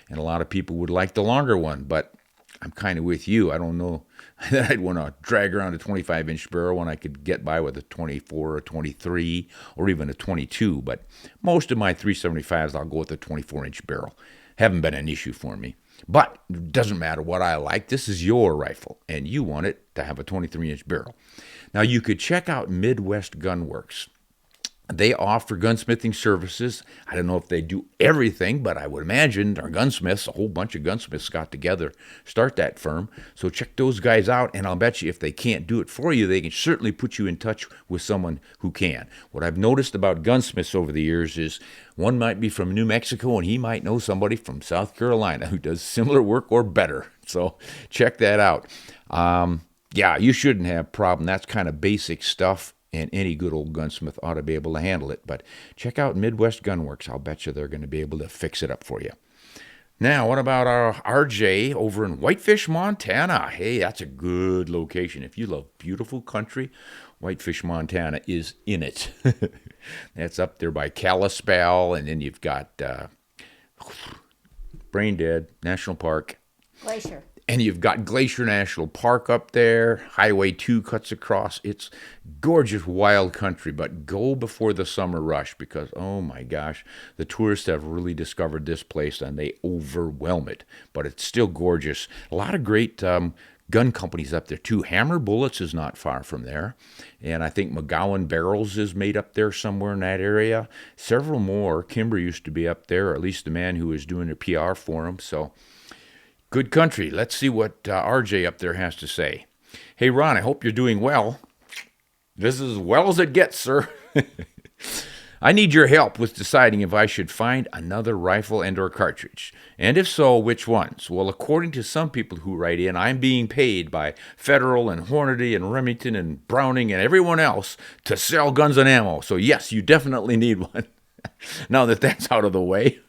and a lot of people would like the longer one, but I'm kind of with you. I don't know that I'd want to drag around a 25-inch barrel when I could get by with a 24 or 23 or even a 22, but most of my 375s, I'll go with a 24-inch barrel. Haven't been an issue for me. But it doesn't matter what I like. This is your rifle, and you want it to have a 23-inch barrel. Now, you could check out Midwest Gunworks. They offer gunsmithing services. I don't know if they do everything, but I would imagine our gunsmiths, a whole bunch of gunsmiths got together, start that firm. So check those guys out, and I'll bet you if they can't do it for you, they can certainly put you in touch with someone who can. What I've noticed about gunsmiths over the years is one might be from New Mexico, and he might know somebody from South Carolina who does similar work or better. So check that out. Yeah, you shouldn't have a problem. That's kind of basic stuff, and any good old gunsmith ought to be able to handle it. But check out Midwest Gunworks. I'll bet you they're going to be able to fix it up for you. Now, what about our RJ over in Whitefish, Montana? Hey, that's a good location. If you love beautiful country, Whitefish, Montana is in it. That's up there by Kalispell, and then you've got Brain Dead National Park. Glacier. And you've got Glacier National Park up there. Highway 2 cuts across. It's gorgeous wild country, but go before the summer rush because, oh my gosh, the tourists have really discovered this place and they overwhelm it. But it's still gorgeous. A lot of great gun companies up there too. Hammer Bullets is not far from there. And I think McGowan Barrels is made up there somewhere in that area. Several more. Kimber used to be up there, or at least the man who was doing the PR for him. So good country. Let's see what RJ up there has to say. Hey, Ron, I hope you're doing well. This is as well as it gets, sir. I need your help with deciding if I should find another rifle and or cartridge. And if so, which ones? Well, according to some people who write in, I'm being paid by Federal and Hornady and Remington and Browning and everyone else to sell guns and ammo. So yes, you definitely need one. Now that that's out of the way,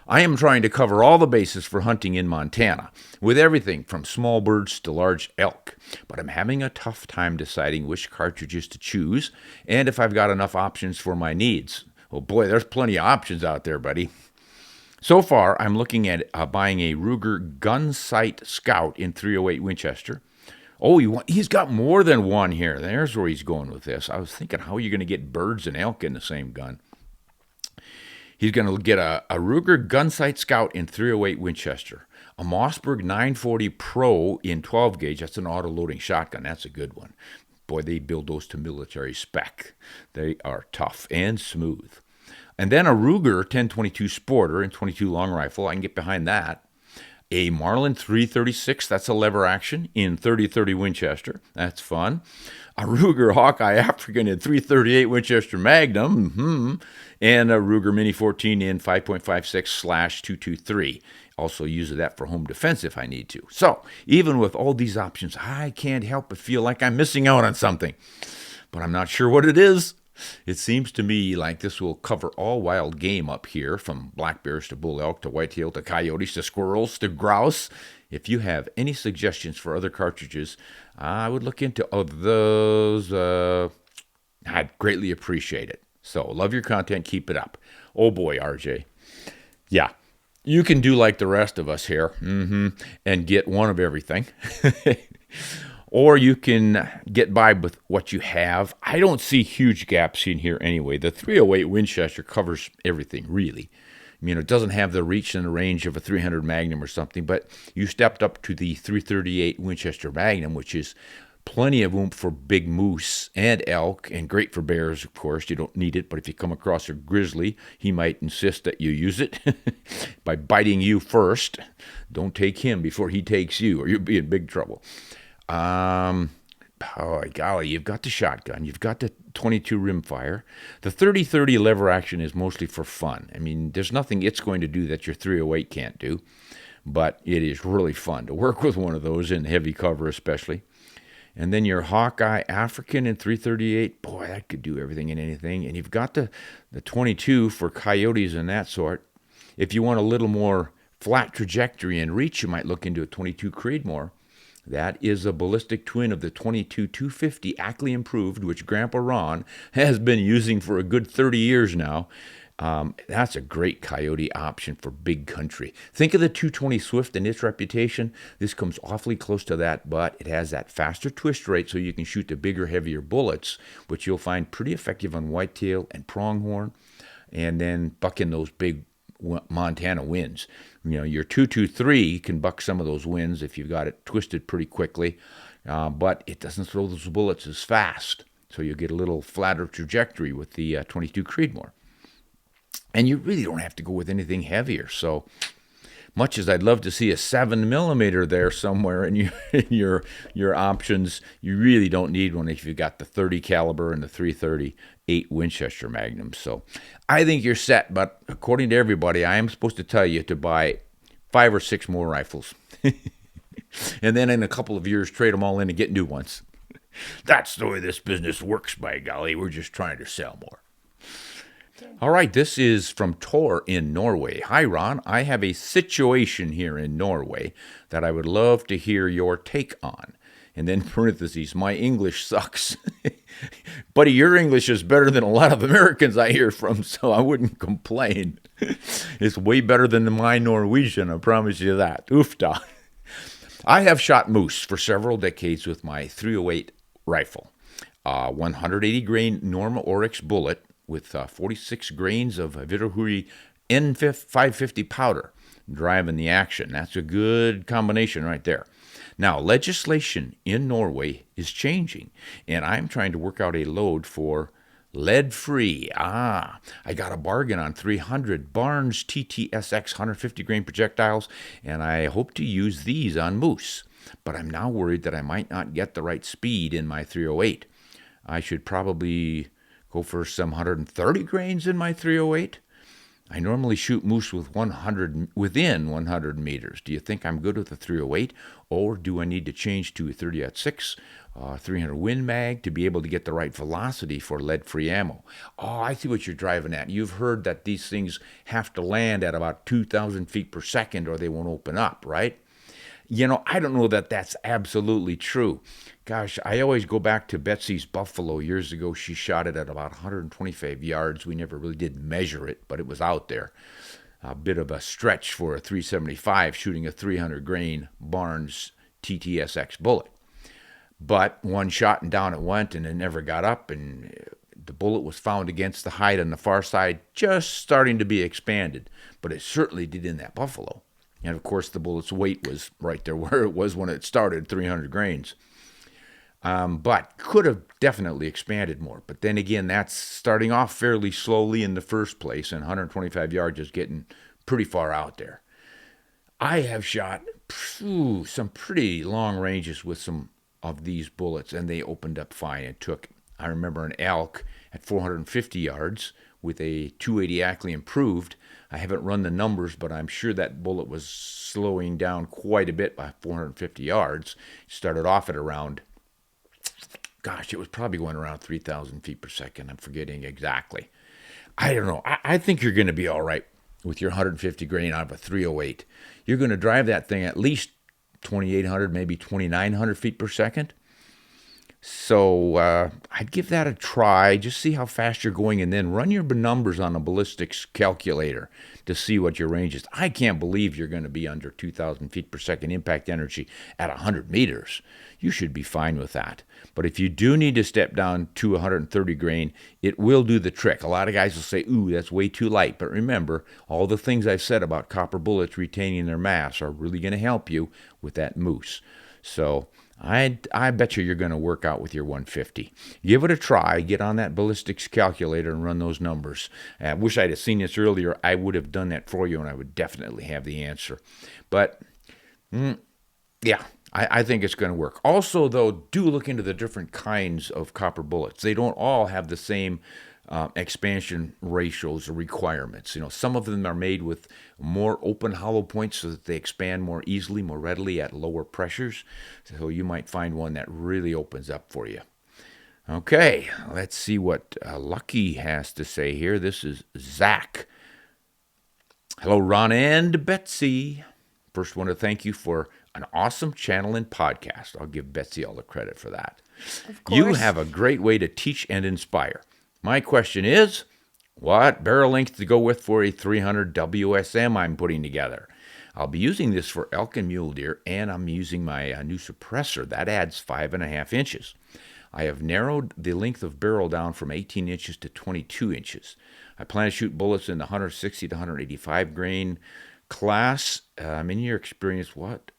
I am trying to cover all the bases for hunting in Montana, with everything from small birds to large elk, but I'm having a tough time deciding which cartridges to choose and if I've got enough options for my needs. Oh boy, there's plenty of options out there, buddy. So far, I'm looking at buying a Ruger Gunsight Scout in .308 Winchester. Oh, he's got more than one here. There's where he's going with this. I was thinking, how are you going to get birds and elk in the same gun? He's going to get a Ruger Gunsight Scout in .308 Winchester, a Mossberg 940 Pro in 12 gauge. That's an auto-loading shotgun. That's a good one. Boy, they build those to military spec. They are tough and smooth. And then a Ruger 1022 Sporter in .22 long rifle. I can get behind that. A Marlin 336, that's a lever action, in .30-30 Winchester. That's fun. A Ruger Hawkeye African in .338 Winchester Magnum, and a Ruger Mini 14 in 5.56/223. Also use that for home defense if I need to. So, even with all these options, I can't help but feel like I'm missing out on something. But I'm not sure what it is. It seems to me like this will cover all wild game up here, from black bears to bull elk to whitetail to coyotes to squirrels to grouse. If you have any suggestions for other cartridges, I would look into those. I'd greatly appreciate it. So, love your content. Keep it up. Oh boy, RJ. Yeah, you can do like the rest of us here and get one of everything. Or you can get by with what you have. I don't see huge gaps in here anyway. The .308 Winchester covers everything, really. I mean, it doesn't have the reach and the range of a .300 Magnum or something, but you stepped up to the .338 Winchester Magnum, which is plenty of oomph for big moose and elk, and great for bears, of course. You don't need it, but if you come across a grizzly, he might insist that you use it by biting you first. Don't take him before he takes you, or you'll be in big trouble. Oh, golly, you've got the shotgun. You've got the .22 rimfire. The 30-30 lever action is mostly for fun. I mean, there's nothing it's going to do that your .308 can't do, but it is really fun to work with one of those in heavy cover especially. And then your Hawkeye African in .338, boy, that could do everything and anything. And you've got the 22 for coyotes and that sort. If you want a little more flat trajectory and reach, you might look into a .22 Creedmoor. That is a ballistic twin of the .22 250 Ackley Improved, which Grandpa Ron has been using for a good 30 years now. That's a great coyote option for big country. Think of the 220 Swift and its reputation. This comes awfully close to that, but it has that faster twist rate so you can shoot the bigger, heavier bullets, which you'll find pretty effective on whitetail and pronghorn, and then buck in those big Montana winds. You know, your 223 can buck some of those winds if you've got it twisted pretty quickly, but it doesn't throw those bullets as fast. So you get a little flatter trajectory with the 22 Creedmoor. And you really don't have to go with anything heavier. So much as I'd love to see a 7mm there somewhere in your options, you really don't need one if you've got the 30 caliber and the 338 Winchester Magnums. So I think you're set, but according to everybody, I am supposed to tell you to buy 5 or 6 more rifles. And then in a couple of years, trade them all in and get new ones. That's the way this business works, by golly. We're just trying to sell more. All right, this is from Tor in Norway. Hi, Ron. I have a situation here in Norway that I would love to hear your take on. And then parentheses, my English sucks. Buddy, your English is better than a lot of Americans I hear from, so I wouldn't complain. It's way better than my Norwegian, I promise you that. Oofda. I have shot moose for several decades with my 308 rifle. 180 grain Norma Oryx bullet with 46 grains of Versatility N550 powder driving the action. That's a good combination right there. Now, legislation in Norway is changing, and I'm trying to work out a load for lead-free. I got a bargain on 300 Barnes TTSX 150 grain projectiles, and I hope to use these on moose. But I'm now worried that I might not get the right speed in my 308. I should probably go for some 130 grains in my 308. I normally shoot moose with within 100 meters. Do you think I'm good with the 308, or do I need to change to a 30-06, 300 Win Mag to be able to get the right velocity for lead-free ammo? Oh, I see what you're driving at. You've heard that these things have to land at about 2,000 feet per second or they won't open up, right? You know, I don't know that that's absolutely true. Gosh, I always go back to Betsy's buffalo years ago. She shot it at about 125 yards. We never really did measure it, but it was out there. A bit of a stretch for a 375 shooting a 300 grain Barnes TTSX bullet. But one shot and down it went, and it never got up, and the bullet was found against the hide on the far side, just starting to be expanded. But it certainly did in that buffalo. And, of course, the bullet's weight was right there where it was when it started, 300 grains. But could have definitely expanded more. But then again, that's starting off fairly slowly in the first place, and 125 yards is getting pretty far out there. I have shot some pretty long ranges with some of these bullets, and they opened up fine. It took, I remember, an elk at 450 yards with a 280 Ackley improved. I haven't run the numbers, but I'm sure that bullet was slowing down quite a bit by 450 yards. It started off at around, it was probably going around 3,000 feet per second. I'm forgetting exactly. I don't know. I think you're going to be all right with your 150 grain out of a 308. You're going to drive that thing at least 2,800, maybe 2,900 feet per second. So I'd give that a try. Just see how fast you're going, and then run your numbers on a ballistics calculator to see what your range is. I can't believe you're going to be under 2,000 feet per second impact energy at 100 meters. You should be fine with that. But if you do need to step down to 130 grain, it will do the trick. A lot of guys will say, ooh, that's way too light. But remember, all the things I've said about copper bullets retaining their mass are really going to help you with that moose. So I bet you're going to work out with your 150. Give it a try. Get on that ballistics calculator and run those numbers. I wish I'd have seen this earlier. I would have done that for you, and I would definitely have the answer. But, yeah, I think it's going to work. Also, though, do look into the different kinds of copper bullets. They don't all have the same expansion ratios or requirements. You know, some of them are made with more open hollow points so that they expand more easily, more readily at lower pressures. So you might find one that really opens up for you. Okay, let's see what Lucky has to say here. This is Zach. Hello, Ron and Betsy. First, want to thank you for an awesome channel and podcast. I'll give Betsy all the credit for that. Of course. You have a great way to teach and inspire. My question is, what barrel length to go with for a 300 WSM I'm putting together? I'll be using this for elk and mule deer, and I'm using my new suppressor. That adds 5.5 inches. I have narrowed the length of barrel down from 18 inches to 22 inches. I plan to shoot bullets in the 160 to 185 grain class. In your experience, what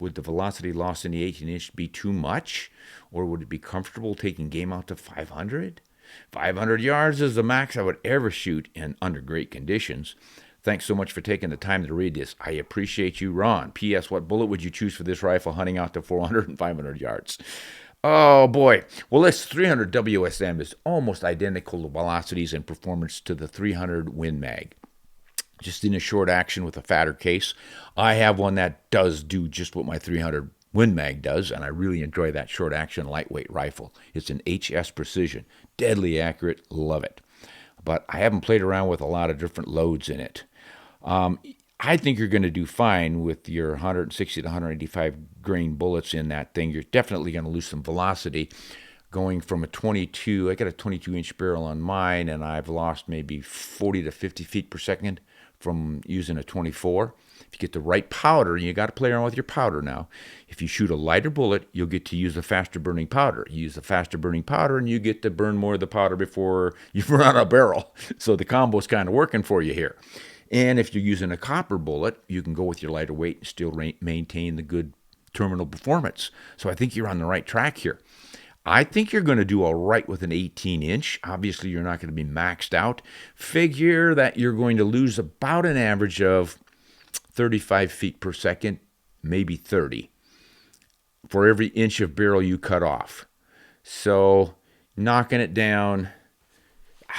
Would the velocity loss in the 18-inch be too much? Or would it be comfortable taking game out to 500? 500 yards is the max I would ever shoot in under great conditions. Thanks so much for taking the time to read this. I appreciate you, Ron. P.S. What bullet would you choose for this rifle hunting out to 400 and 500 yards? Oh, boy. Well, this 300 WSM is almost identical to velocities and performance to the 300 Win Mag. Just in a short action with a fatter case. I have one that does do just what my 300 Win Mag does, and I really enjoy that short action lightweight rifle. It's an HS Precision. Deadly accurate. Love it. But I haven't played around with a lot of different loads in it. I think you're going to do fine with your 160 to 185 grain bullets in that thing. You're definitely going to lose some velocity going from a 22. I got a 22-inch barrel on mine, and I've lost maybe 40 to 50 feet per second from using a 24. If you get the right powder, and you got to play around with your powder now. If you shoot a lighter bullet, you'll get to use a faster burning powder. You use the faster burning powder, and you get to burn more of the powder before you run out of barrel. So the combo's kind of working for you here. And if you're using a copper bullet, you can go with your lighter weight and still maintain the good terminal performance. So I think you're on the right track here. I think you're going to do all right with an 18-inch. Obviously, you're not going to be maxed out. Figure that you're going to lose about an average of 35 feet per second, maybe 30, for every inch of barrel you cut off. So knocking it down,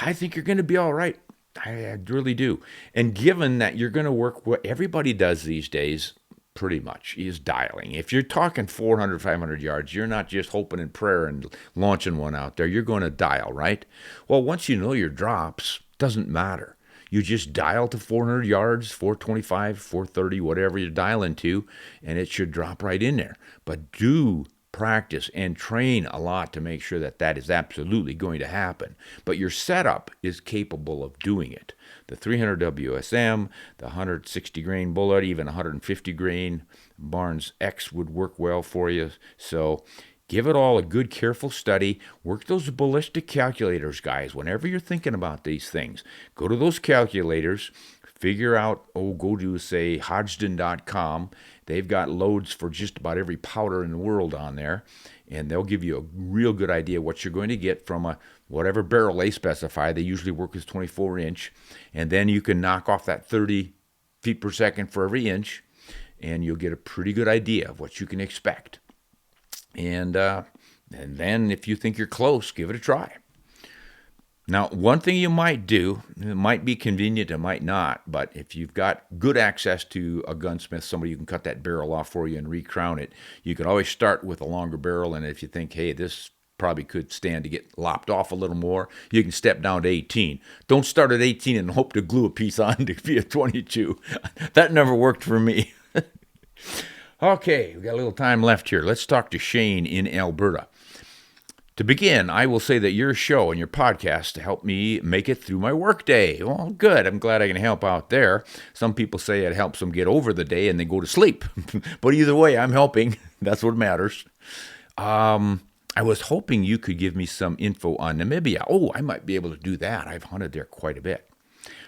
I think you're going to be all right. I really do. And given that you're going to work what everybody does these days, pretty much, is dialing. If you're talking 400, 500 yards, you're not just hoping and prayer and launching one out there. You're going to dial, right? Well, once you know your drops, doesn't matter. You just dial to 400 yards, 425, 430, whatever you're dialing to, and it should drop right in there. But do practice and train a lot to make sure that that is absolutely going to happen. But your setup is capable of doing it. The 300 WSM, the 160 grain bullet, even 150 grain Barnes X would work well for you. So give it all a good, careful study. Work those ballistic calculators, guys. Whenever you're thinking about these things, go to those calculators. Figure out, go to, say, Hodgdon.com. They've got loads for just about every powder in the world on there, and they'll give you a real good idea what you're going to get from a whatever barrel they specify. They usually work with 24-inch, and then you can knock off that 30 feet per second for every inch, and you'll get a pretty good idea of what you can expect. And then if you think you're close, give it a try. Now, one thing you might do, it might be convenient, it might not, but if you've got good access to a gunsmith, somebody who can cut that barrel off for you and recrown it, you can always start with a longer barrel, and if you think, hey, this probably could stand to get lopped off a little more, you can step down to 18. Don't start at 18 and hope to glue a piece on to be a 22. That never worked for me. Okay, we got a little time left here. Let's talk to Shane in Alberta. To begin, I will say that your show and your podcast helped me make it through my workday. Well, good. I'm glad I can help out there. Some people say it helps them get over the day and they go to sleep. But either way, I'm helping. That's what matters. I was hoping you could give me some info on Namibia. Oh, I might be able to do that. I've hunted there quite a bit.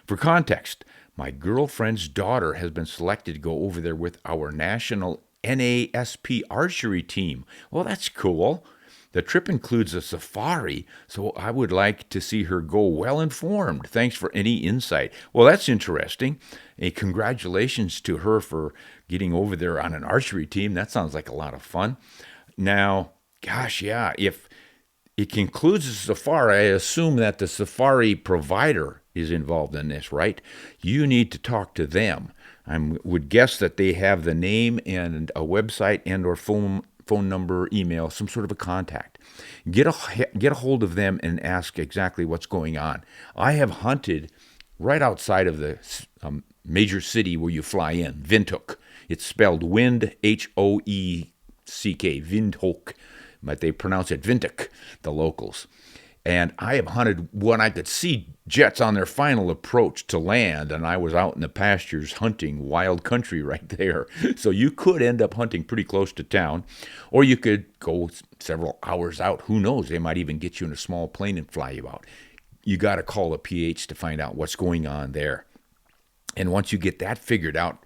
For context, my girlfriend's daughter has been selected to go over there with our national NASP archery team. Well, that's cool. The trip includes a safari, so I would like to see her go well informed. Thanks for any insight. Well, that's interesting. Congratulations to her for getting over there on an archery team. That sounds like a lot of fun. Now, gosh, yeah, if it concludes a safari, I assume that the safari provider is involved in this, right? You need to talk to them. I would guess that they have the name and a website and or phone number, email, some sort of a contact. Get a hold of them and ask exactly what's going on. I have hunted right outside of the major city where you fly in, Windhoek. It's spelled wind, Hoeck, Windhoek, but they pronounce it Windhoek, the locals. And I have hunted when I could see jets on their final approach to land, and I was out in the pastures hunting wild country right there. So you could end up hunting pretty close to town, or you could go several hours out. Who knows? They might even get you in a small plane and fly you out. You got to call a PH to find out what's going on there. And once you get that figured out,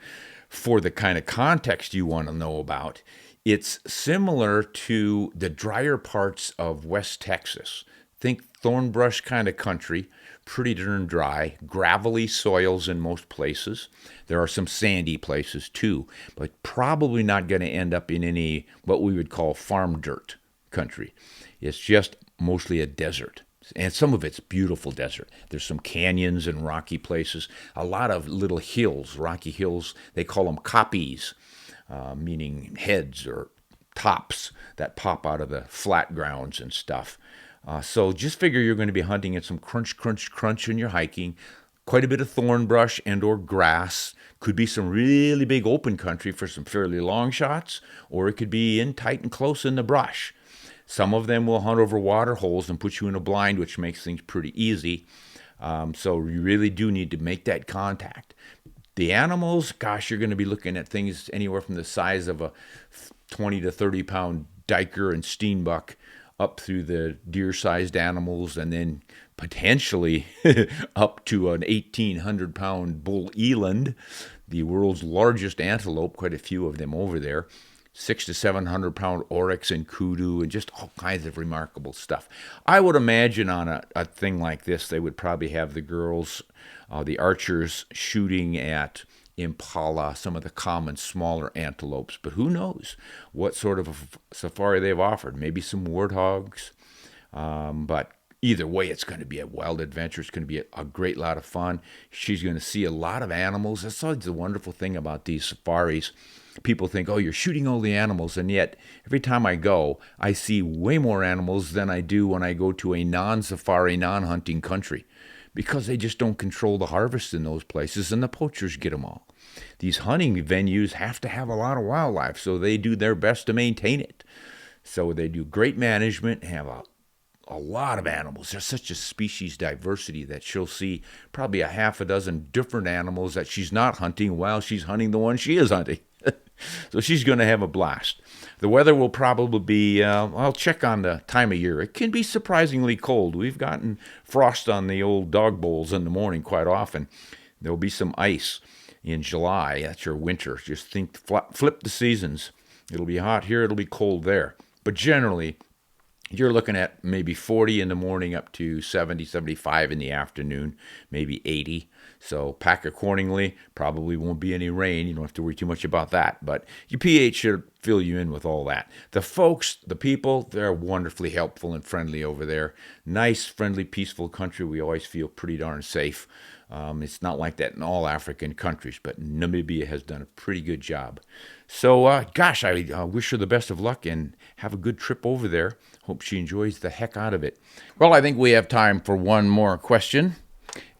for the kind of context you want to know about, it's similar to the drier parts of West Texas. Think thornbrush kind of country, pretty darn dry, gravelly soils in most places. There are some sandy places too, but probably not going to end up in any what we would call farm dirt country. It's just mostly a desert. And some of it's beautiful desert. There's some canyons and rocky places, a lot of little hills, rocky hills. They call them koppies, meaning heads or tops that pop out of the flat grounds and stuff. So just figure you're going to be hunting at some crunch, crunch, crunch when you're hiking. Quite a bit of thorn brush and or grass. Could be some really big open country for some fairly long shots, or it could be in tight and close in the brush. Some of them will hunt over water holes and put you in a blind, which makes things pretty easy. So you really do need to make that contact. The animals, gosh, you're going to be looking at things anywhere from the size of a 20 to 30 pound diker and steenbuck up through the deer-sized animals, and then potentially up to an 1,800 pound bull eland, the world's largest antelope, quite a few of them over there. 600 to 700 pound oryx and kudu, and just all kinds of remarkable stuff. I would imagine on a thing like this, they would probably have the girls, the archers, shooting at impala, some of the common smaller antelopes. But who knows what sort of a safari they've offered? Maybe some warthogs. But either way, it's going to be a wild adventure. It's going to be a great lot of fun. She's going to see a lot of animals. That's always the wonderful thing about these safaris. People think, oh, you're shooting all the animals, and yet every time I go, I see way more animals than I do when I go to a non-safari, non-hunting country, because they just don't control the harvest in those places, and the poachers get them all. These hunting venues have to have a lot of wildlife, so they do their best to maintain it. So they do great management, have a lot of animals. There's such a species diversity that she'll see probably a half a dozen different animals that she's not hunting while she's hunting the one she is hunting. So she's going to have a blast. The weather will probably be, I'll check on the time of year. It can be surprisingly cold. We've gotten frost on the old dog bowls in the morning quite often. There'll be some ice in July. That's your winter. Just think, flip the seasons. It'll be hot here. It'll be cold there. But generally, you're looking at maybe 40 in the morning up to 70, 75 in the afternoon, maybe 80. So pack accordingly. Probably won't be any rain. You don't have to worry too much about that. But your pH should fill you in with all that. The folks, the people, they're wonderfully helpful and friendly over there. Nice, friendly, peaceful country. We always feel pretty darn safe. It's not like that in all African countries, but Namibia has done a pretty good job. So, gosh, I wish her the best of luck and have a good trip over there. Hope she enjoys the heck out of it. Well, I think we have time for one more question.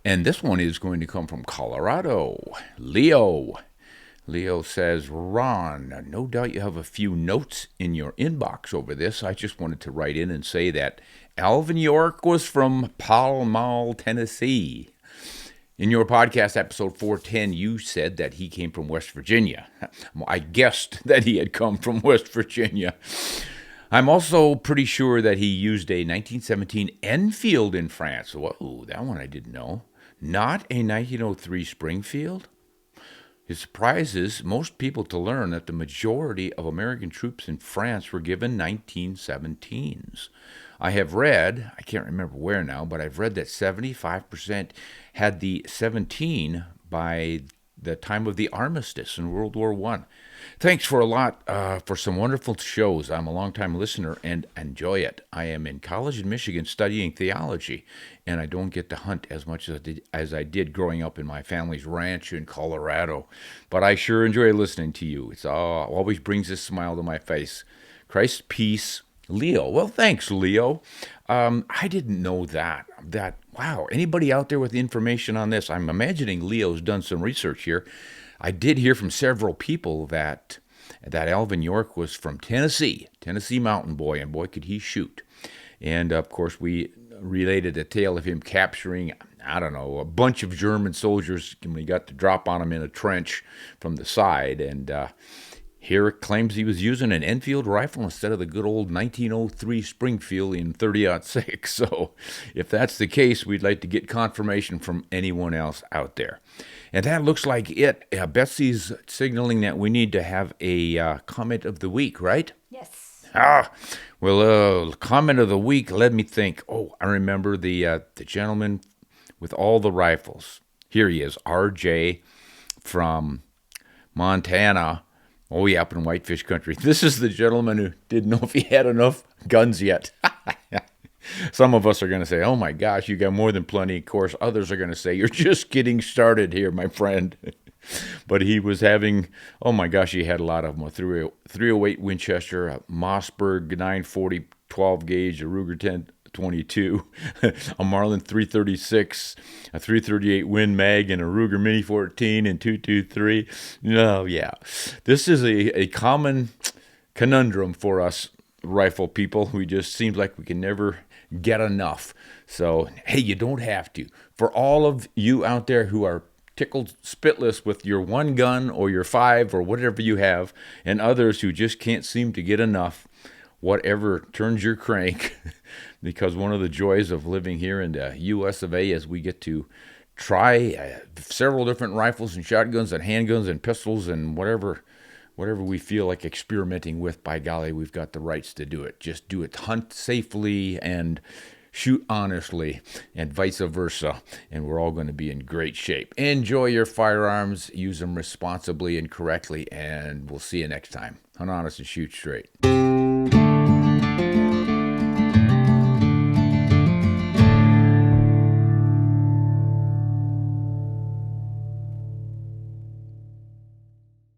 And this one is going to come from Colorado. Leo. Leo says, Ron, no doubt you have a few notes in your inbox over this. I just wanted to write in and say that Alvin York was from Pall Mall, Tennessee. In your podcast, episode 410, you said that he came from West Virginia. I guessed that he had come from West Virginia. I'm also pretty sure that he used a 1917 Enfield in France. Whoa, that one I didn't know. Not a 1903 Springfield? It surprises most people to learn that the majority of American troops in France were given 1917s. I have read, I can't remember where now, but I've read that 75% had the 17 by the time of the armistice in World War I. Thanks for a lot for some wonderful shows. I'm a longtime listener and enjoy it. I am in college in Michigan studying theology, and I don't get to hunt as much as I did growing up in my family's ranch in Colorado. But I sure enjoy listening to you. It always brings a smile to my face. Christ's peace, Leo. Well, thanks, Leo. I didn't know that. Wow, anybody out there with information on this? I'm imagining Leo's done some research here. I did hear from several people that Alvin York was from Tennessee mountain boy, and boy, could he shoot. And, of course, we related a tale of him capturing, I don't know, a bunch of German soldiers when he got to drop on them in a trench from the side. And Here it claims he was using an Enfield rifle instead of the good old 1903 Springfield in 30-06. So if that's the case, we'd like to get confirmation from anyone else out there. And that looks like it. Betsy's signaling that we need to have a comment of the week, right? Yes. Comment of the week, let me think. Oh, I remember the gentleman with all the rifles. Here he is, RJ from Montana. Oh, yeah, up in Whitefish country. This is the gentleman who didn't know if he had enough guns yet. Some of us are going to say, oh my gosh, you got more than plenty. Of course, others are going to say, you're just getting started here, my friend. But he was having, oh my gosh, he had a lot of them. A 308 Winchester, a Mossberg 940 12 gauge, a Ruger 1022, a Marlin 336, a 338 Win Mag, and a Ruger Mini 14 and 223. No, yeah. This is a common conundrum for us rifle people. We just seems like we can never get enough. So, hey, you don't have to. For all of you out there who are tickled spitless with your one gun or your five or whatever you have, and others who just can't seem to get enough, whatever turns your crank, because one of the joys of living here in the U.S. of A. is we get to try several different rifles and shotguns and handguns and pistols and whatever we feel like experimenting with. By golly, we've got the rights to do it. Just do it, hunt safely and shoot honestly, and vice versa, and we're all going to be in great shape. Enjoy your firearms, use them responsibly and correctly, and we'll see you next time. Hunt honest and shoot straight.